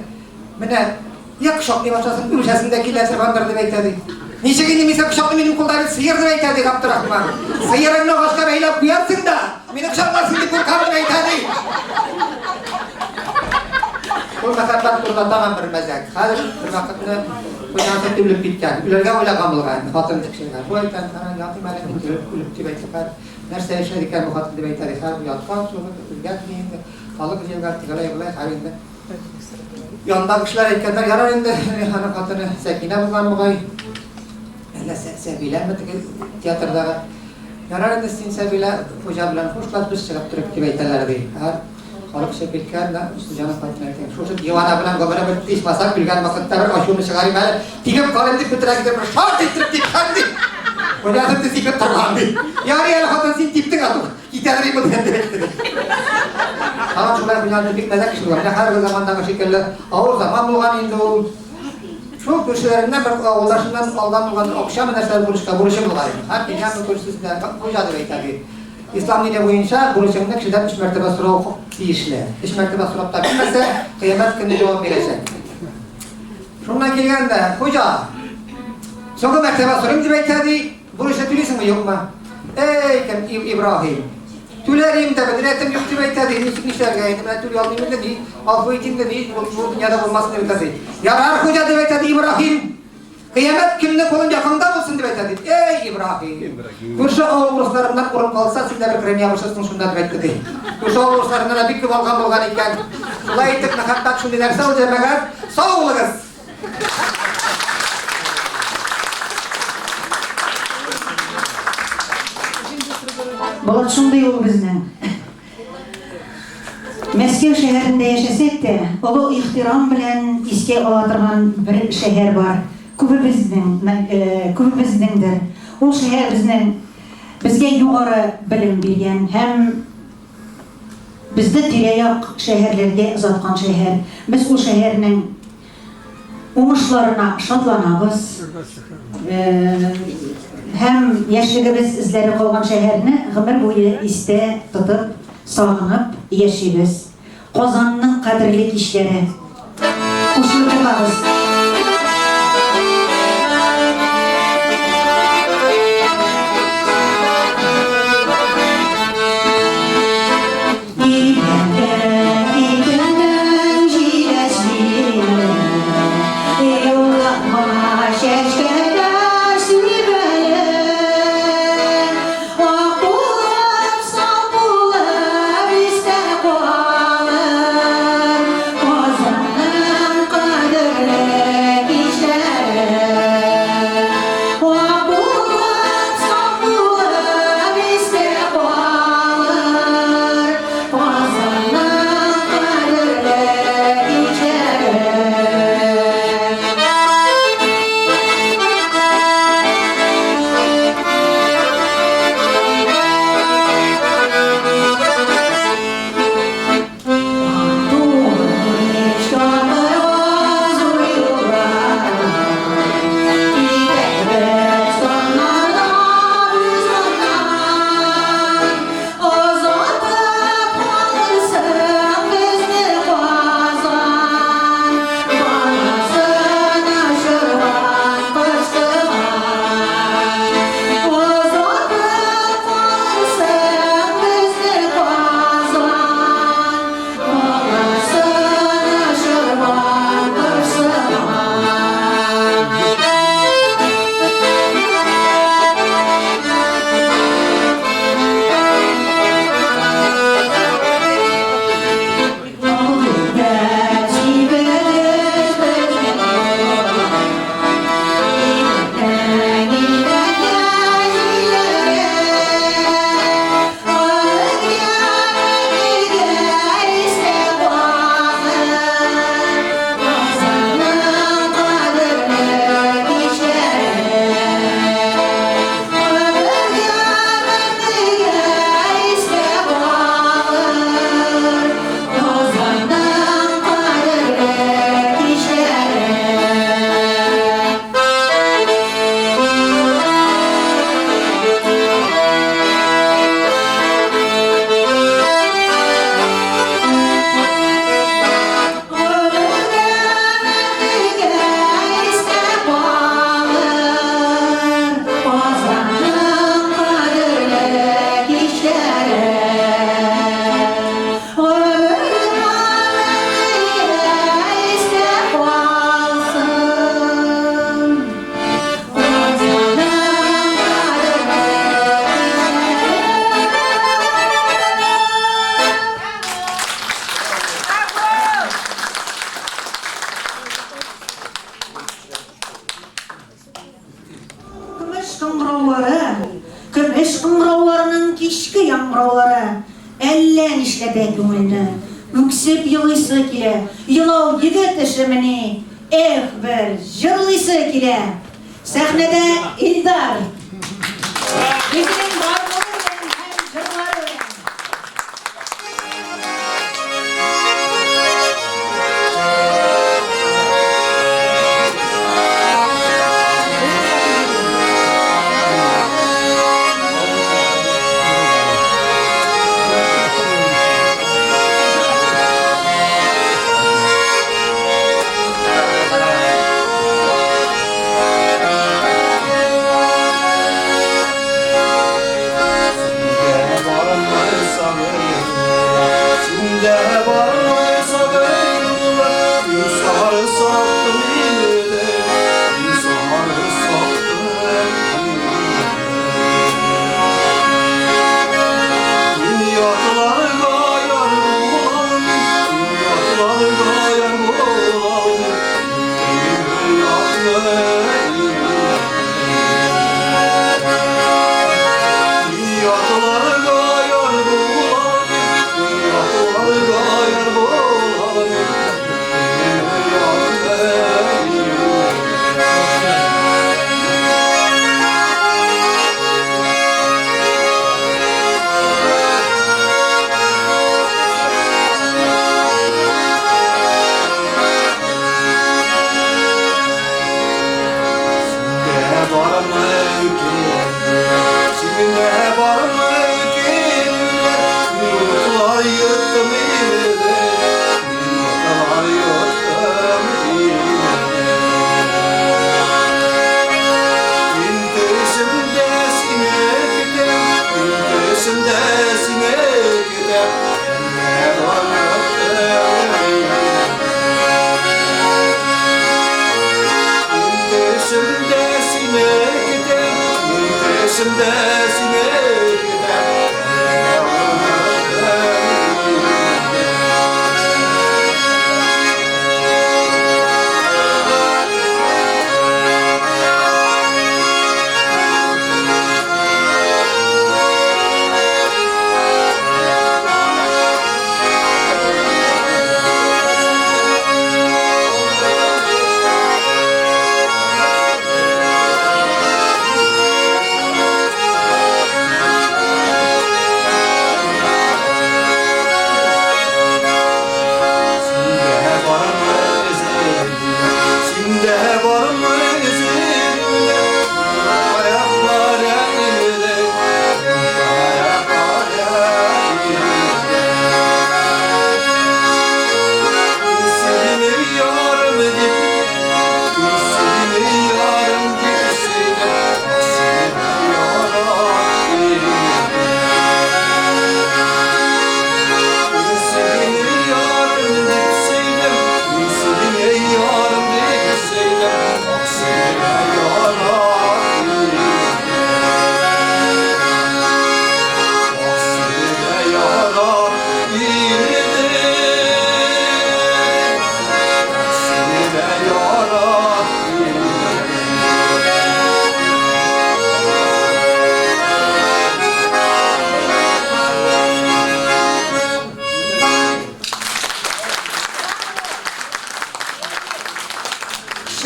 Mene yak şokli başlasın, ülşesindeki servandır dedi tabi. Nişegini misak şokli benim kolda bir sıyır dedi tabi Abdurrahman. Sıyırını başka beyle kuyarsın da. Minik şartlar şimdi kurkamı neytadi. Bu makatlar turda tamam bir mezek. Hadir bir vakitini koyarsa tüylüp bitken. Ülerge öyle kamılgan. Hatın çıkışırgan. Bu aytan karan yaptım alemin tüylüp tübey çıkar. Nerse yaşaydıkken bu hatın tübey tarihar. Bu yatkan sonra ülgen miyinde. Kalık yılgar tigara yılgar harinde. Yandan kışlar etkenler yarar indi. Hanım hatını sekine bulgan mı gay. Elle sebilen mi tiyatrda. Yarar indi sebilen hoca bilen hoşlar biz çıkıp durup tübeytelerdi. Kalık şekilken de canı patlayın. Şu divana bilen gobara bir iş masak bilgen vakitte bir aşımı çıkarayım. Tigip kalemdi kutura gider bir şart ettirip dikkandı. Hoca da tikip tarlandı. Yarı yarı hatın sin tiptik atık. Gitarı mı dedi. Ama şuraya bilen bir mezek işi var. Her zamandan şekilde ağır zaman bulgan indi o. Çok köşelerinden bir oğuldaşından aldan bulgan okşam enerjiler buluşu bulgar. Her dünya köşesinde hoca da tabi. İslam dini boyunca buluşunda kişiden 3 mertebe soru deyişli. 3 mertebe soru da bilmese kıyamet günü cevap verecek. Şundan kelgen de hoca soru mertebe sorayım demek tabi. Buluşa tülisin mi yok mu? Ey İbrahim. Tülerim de bedretim yok demek tabi. Nisik nişler gayet. Ben tülü almayayım dedi. Alfı için dedi. Bu dünyada olmasın demek tabi. Yarar hoca demek tabi İbrahim. Kıyamet gününe kolun yakında olsun demek tabi. Ey İbrahim. Kurşu oğullarından korun kalsa sizler bir krem yapışırsın şundan demek tabi. Kurşu oğullarından bir kıvalgan bulgan iken. Sulay ettik nakattak şunu derse o demek sağ olunuz. Bolat şunday ol bizden. Meskev şehirinde yaşasak da, olu ihtiram bilen iske alatırgan bir şehir var. Kübümüzdendir. O şehir bizge yukarı bilim bilgen, hem Bizde tire-yak şehirlerge uzatkan şehir. Biz o şehirnin uğuşlarına şadlanabız. Hem yaşligimiz izleri kalgan şehirni gımır boyu iste tutup, sağınıp yaşayız. Kozan'ın kadirli kişileri. Kuşluk yapabız. Kömüş kımraularının kişki yamrauları elle nişlebe kömülünü. Yüksep yılıysı kile, yılav yigit işimini, bir jırlıysı kile. Sahnede İldar. Bizim varlığı hem jırları.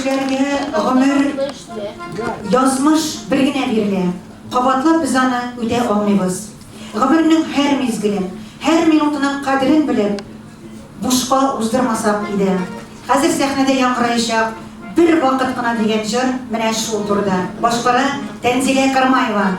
Kişilerge ömür yazmış birgine birle. Qabatlap biz ana öde olmayız. Ömürnün her mezgilin, her minutunun kadrin bilip, boşqa uzdurmasak idi. Hazır sahnede yankırayacak bir vakit gına degen jır mine şu turda. Başqara Tenzile Karmayeva.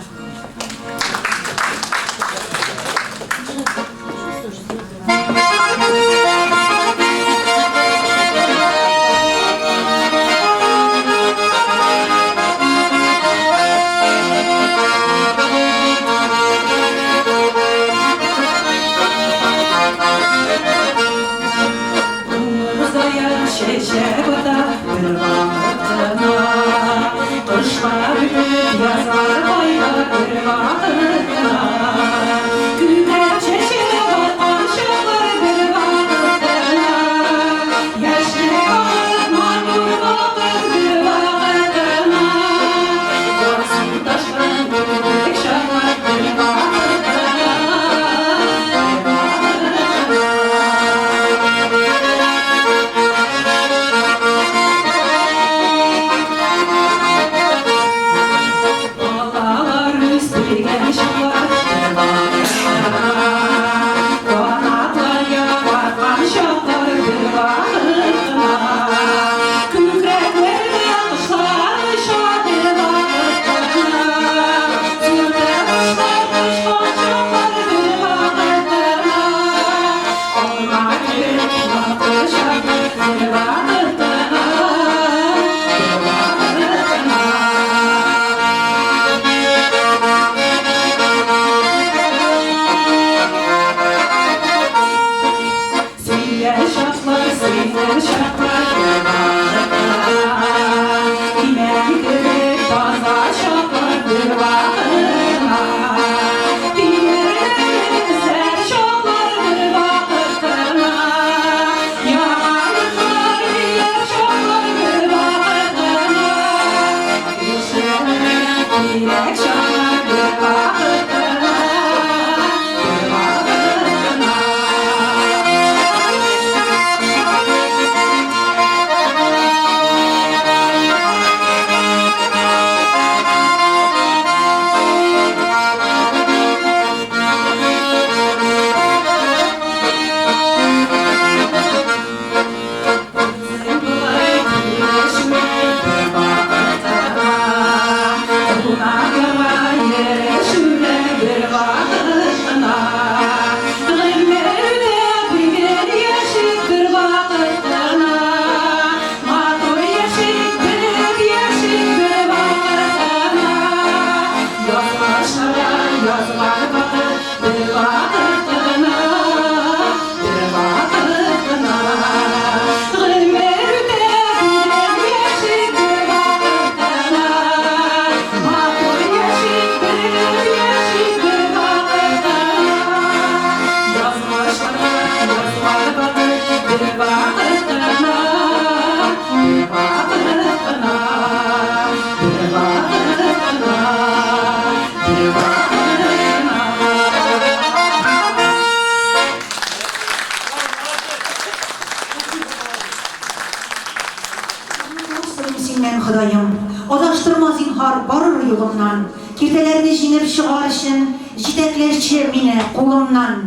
senden Hudayım. Adaştırma zinhar barır yolumdan. Kirtelerini jinip şıgarışın, jiteklerçi mine kolumdan.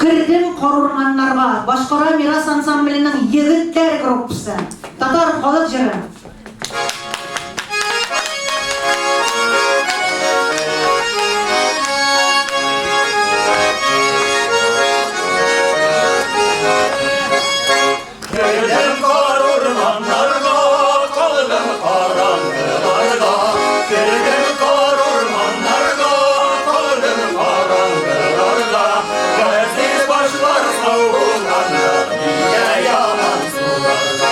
Girdim korurmanlarga, Başkara Miras Ansamblinin Yigitler Gruppası. Tatar Halk Jırı. Girdim kar ormanlarga, kaldım karanlıklarda. Girdim kar ormanlarga, kaldım karanlıklarda. Gaziz başlar savrulanda, niye yalan sularda.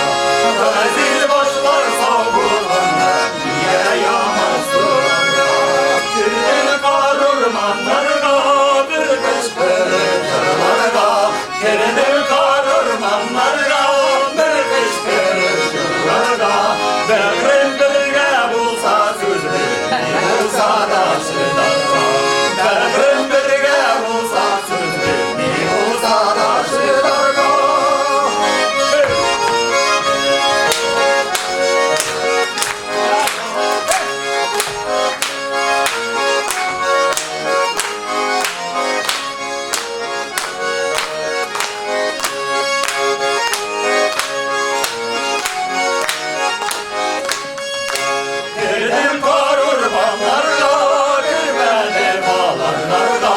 Gaziz başlar savrulanda, niye yalan sularda. Girdim kar ormanlarga, bir kışkırık yıllarda. Girdim kar ormanlarga, bir kışkırık yıllarda. Böğrüm birge bulsa sözlü, bulsa da şıdarga. Böğrüm birge bulsa sözlü, bulsa da şıdarga. Girdim kar ormanlarga, girmedim alanlarga.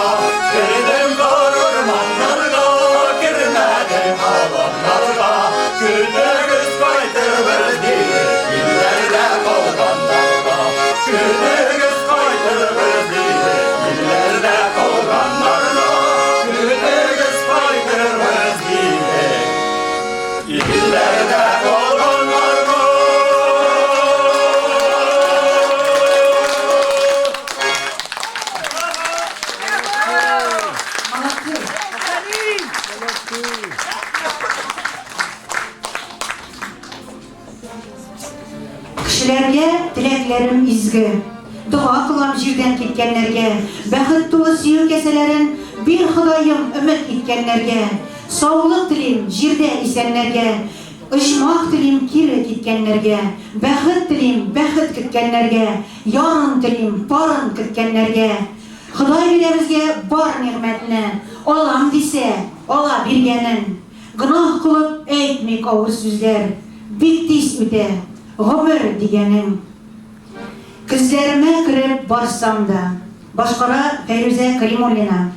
Girdim kar ormanlarga, girmedim alanlarga. Gündüz kaytır verdi, illerde kalganlarga. Gündüz kaytır verdi, illerde kalganlarga. Gündüz kaytır verdi, illerde kalganlarga. Kişilerge dileklerim izgi. Dua kılam jirden ketkenlerge. Bäxit dolu süýü keselerin bir Hudayım ümit etkenlerge. Sağlık dilim jirde isenlerge. Işmak dilim kiri kitkenlerge. Bäxit dilim bäxit kitkenlerge. Yarın dilim barın kitkenlerge. Huday bilemizge bar nimetini. Olam dise, ola bilgenin. Günah kılıp eğitmek ağır sözler. Bittis üte, ömür digenin. Kızlarıma kirip barsam da. Başkara Feyruze Karimollina.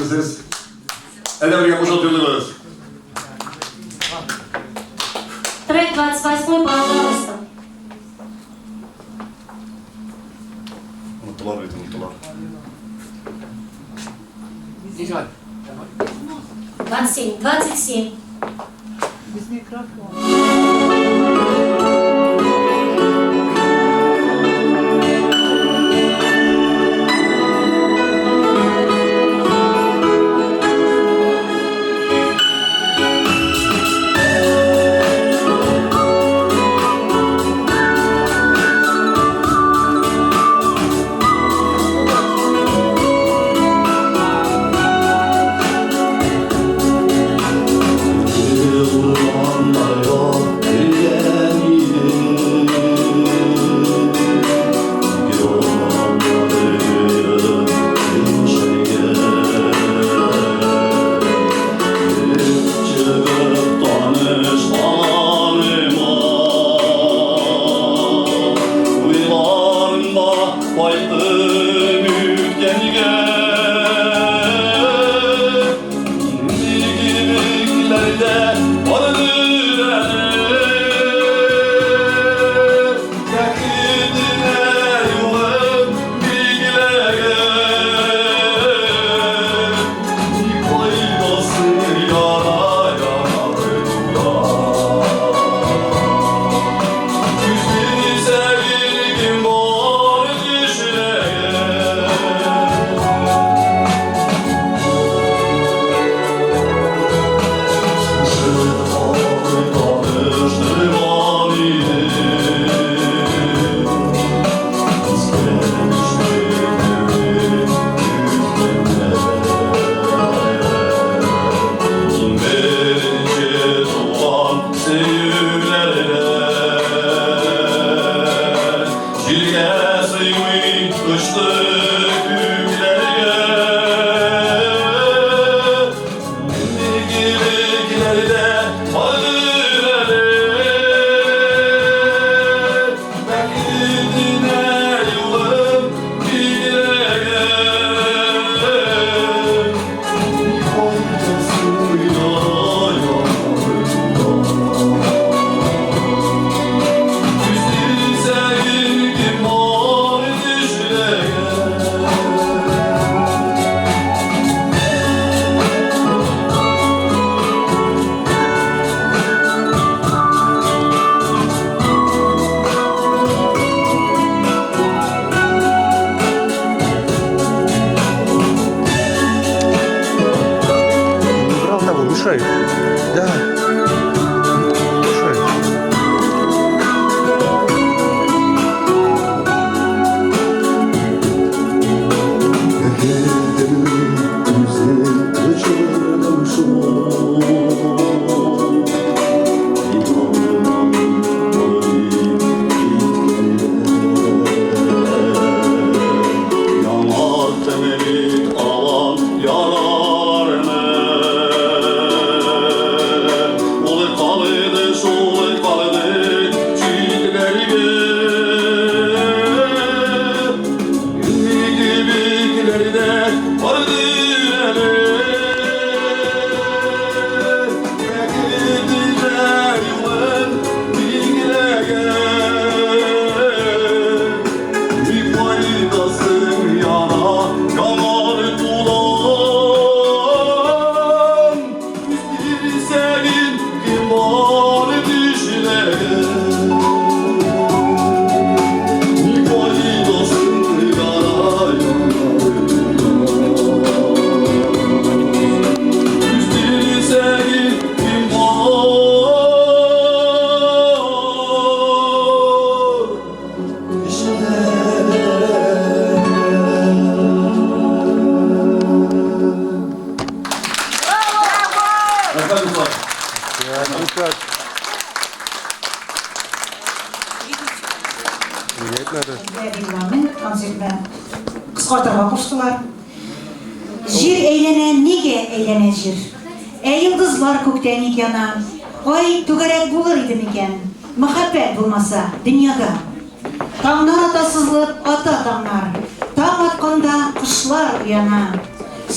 Siz. Edemirgen boşaltıyorsunuz. Трек 28, пожалуйста. Unuttular ritim, unuttular. Нигде. 27, 27. Слушай, да. Слушай. Rегламент konsertine kısaltırma koştular. Jir eylene, nige eylene jir. Yıldızlar kökten yana, ay tügerek bulur idi miken. Muhabbet bulmasa dünyada. Tamlar atasızlık ata tamlar. Tam atkanda kışlar uyana.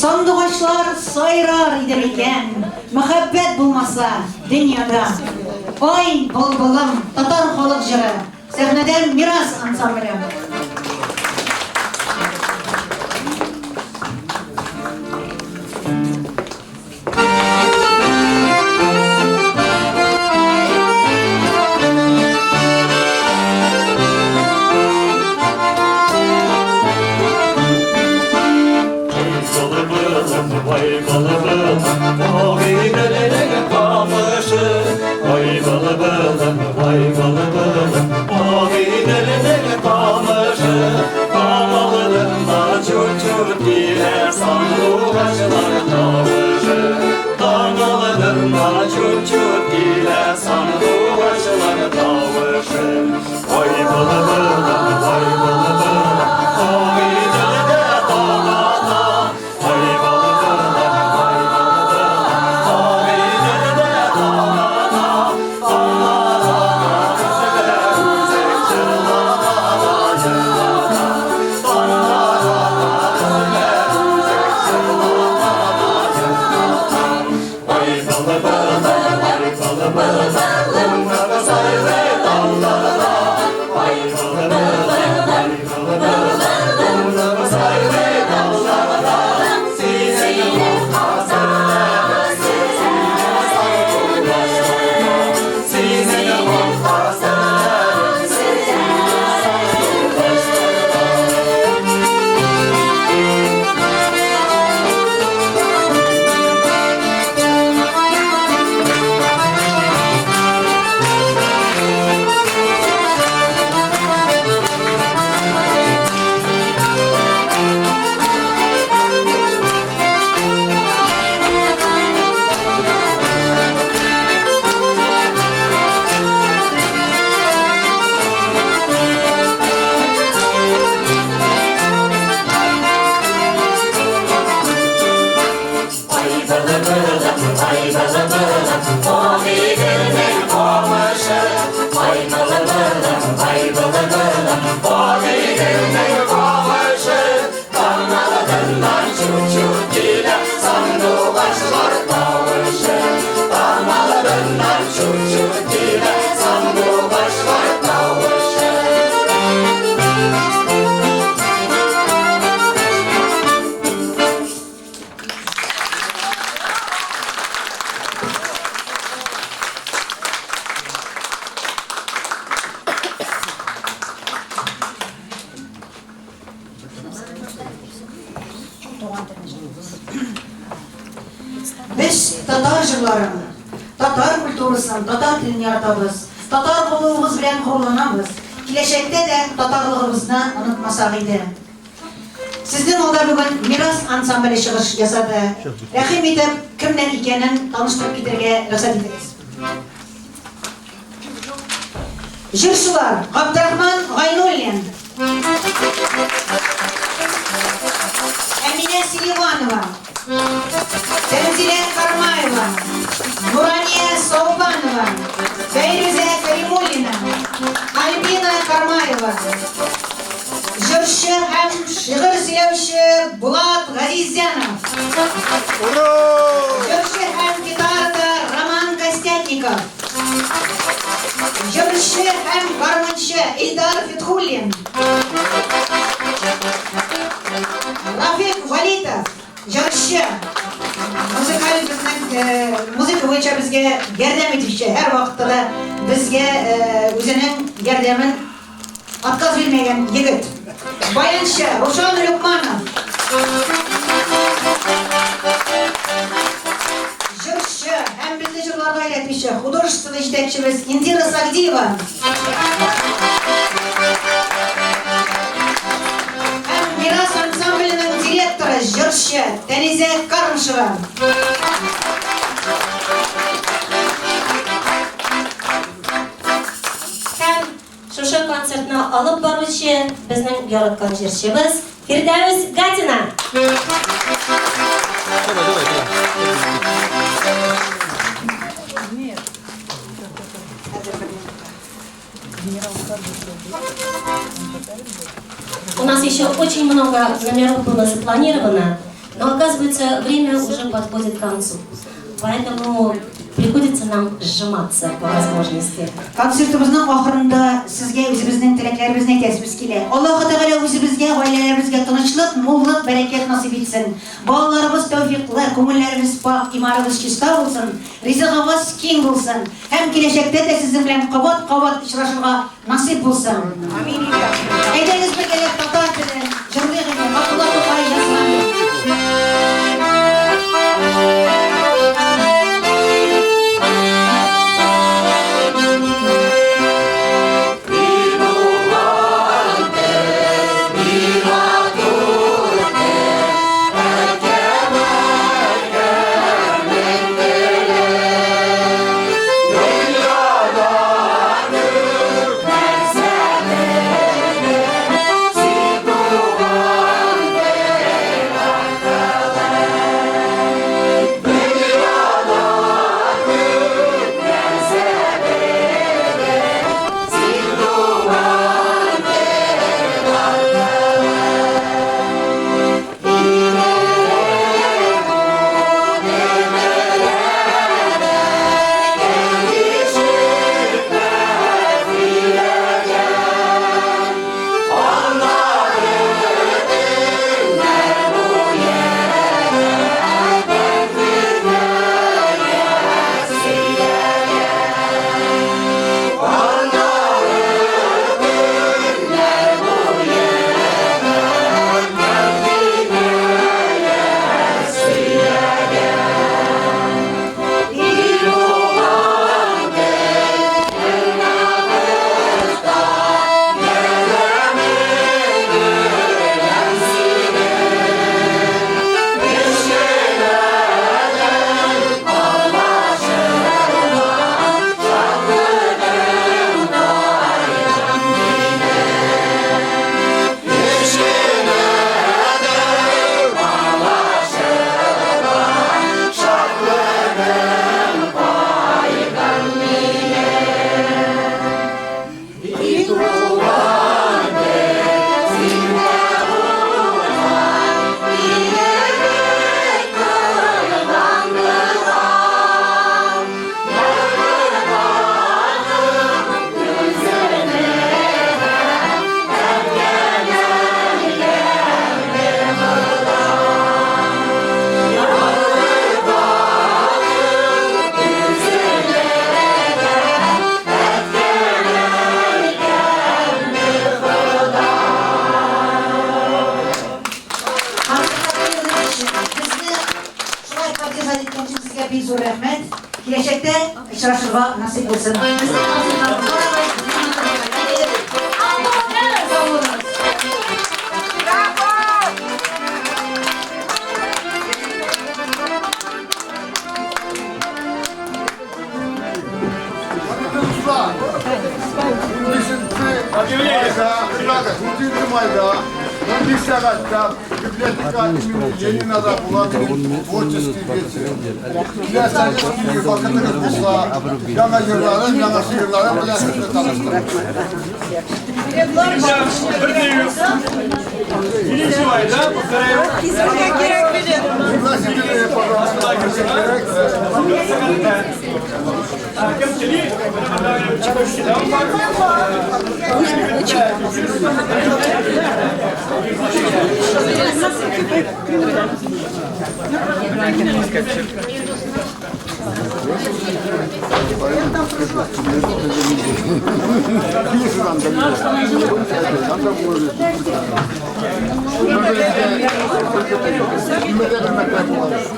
Sandığaçlar sayrar iderken, muhabbet bulmasa dünyada. Oy bulbulum, Tatar halk jırı, sahneden miras ansamblı. Vay balıbılım, o gidelerine kalmışı. Vay balıbılım, vay balıbılım, o gidelerine kalmışı. Dağlarında çocuk diye sandıkaçlar tavışı. Dağlarında çocuk diye sandıkaçlar tavışı. Vay balıbılım, vay balıbılım, o gidelerine dağlarda. Vay Biz Tatar jırlarını, Tatar kulturusunu, Tatar dilini yaratабыз. Tatar bulduğumuz bilen kurulunamız. Kileşekte de Tatarlığımızını unutmasak idi. Sizden olda bugün miras ansambli çıkış yasadı. Rahim edip kimden ikenin tanıştırıp giderge rıksat ederiz. Jırşılar Abdurrahman Gaynullin, Emine Silivanova, Tenzile Karmayeva, Nuraniye Soğubanova, Beyruze Karimulina, Albina Karmayeva, Jırşı hem şiir silevşi Bulat Gazizyanov, Jırşı hem gitarda Roman Kostятников, Jırşı hem garmonçı İldar Fethulin, Rafik Valitov, Jırşı muzikal bizden muzika boyunca bizge yardam etişçi her vakitte de bizge özünün yardımın atkaz bilmeyen yigit. Bayançı Ruşan Lukmanov, jırşı hem bizde jırlarda iletmişi hudurştvı işletçimiz Indira Sagdieva, hem miras ansamblinin direktörü jırşı Denize Karmışeva. Шушы концертны алып баручы безнең яраткан җырчыбыз Фирдәүс Гатина. У нас еще очень много номеров было запланировано. Но оказывается, время уже подходит к концу. Поэтому приходится нам сжиматься по возможности. Концертыбызның ахырында сезгә үзебезнең теләкләребезне әйтәбез килә. Аллаһ Тәгалә үзебезгә, гаиләләребезгә тынычлык, муллык, бәрәкәт насыйп итсен. Балаларыбыз тәүфыйклы, күңелләребез пак, иманыбыз чиста булсын, ризыгыбыз киң булсын. Һәм киләчәктә дә сезнең белән кабат-кабат очрашырга насыйп булсын. Амин. Әйдәгез бергәләп татар телен җырлыйк инде. Абдулла Тукай язган. Киләчәктә очрашырга насыйп булсын. Библиотека имени Ленина булатын творческий вечер. Киләсәгез вакытыгыз булса, яңа җырларын, яңа шигырьләрен белән сезне таныштырып. Birinci ayda Пригласительные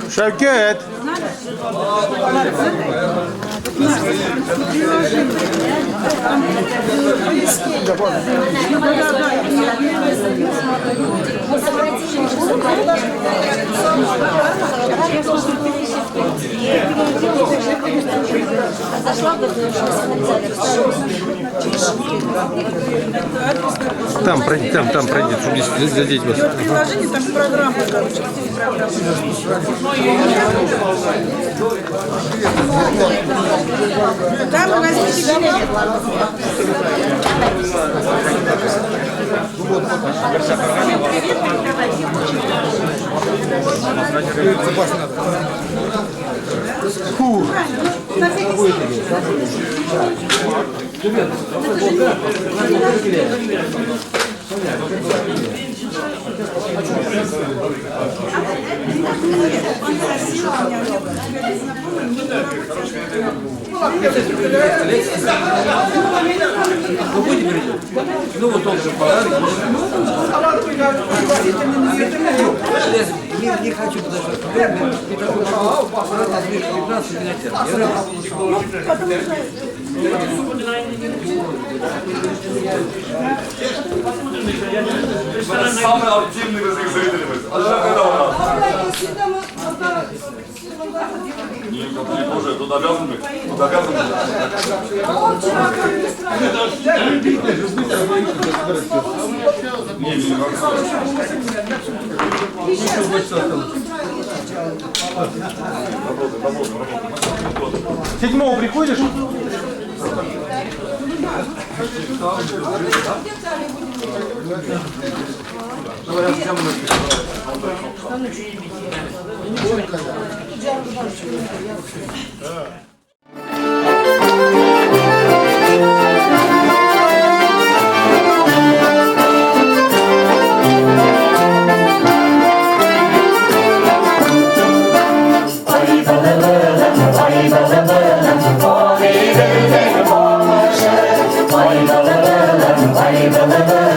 Şevket. Там пройди, чтобы задеть вас. Приложение, там программа, короче, Там возьмите билет. Ну вот он же пора. Не хочу подождать. Ты такой аккуратно, 15 Самый активный из их зрителей. Нет, уже тут обязан быть. Тут обязан Седьмого приходишь? Vay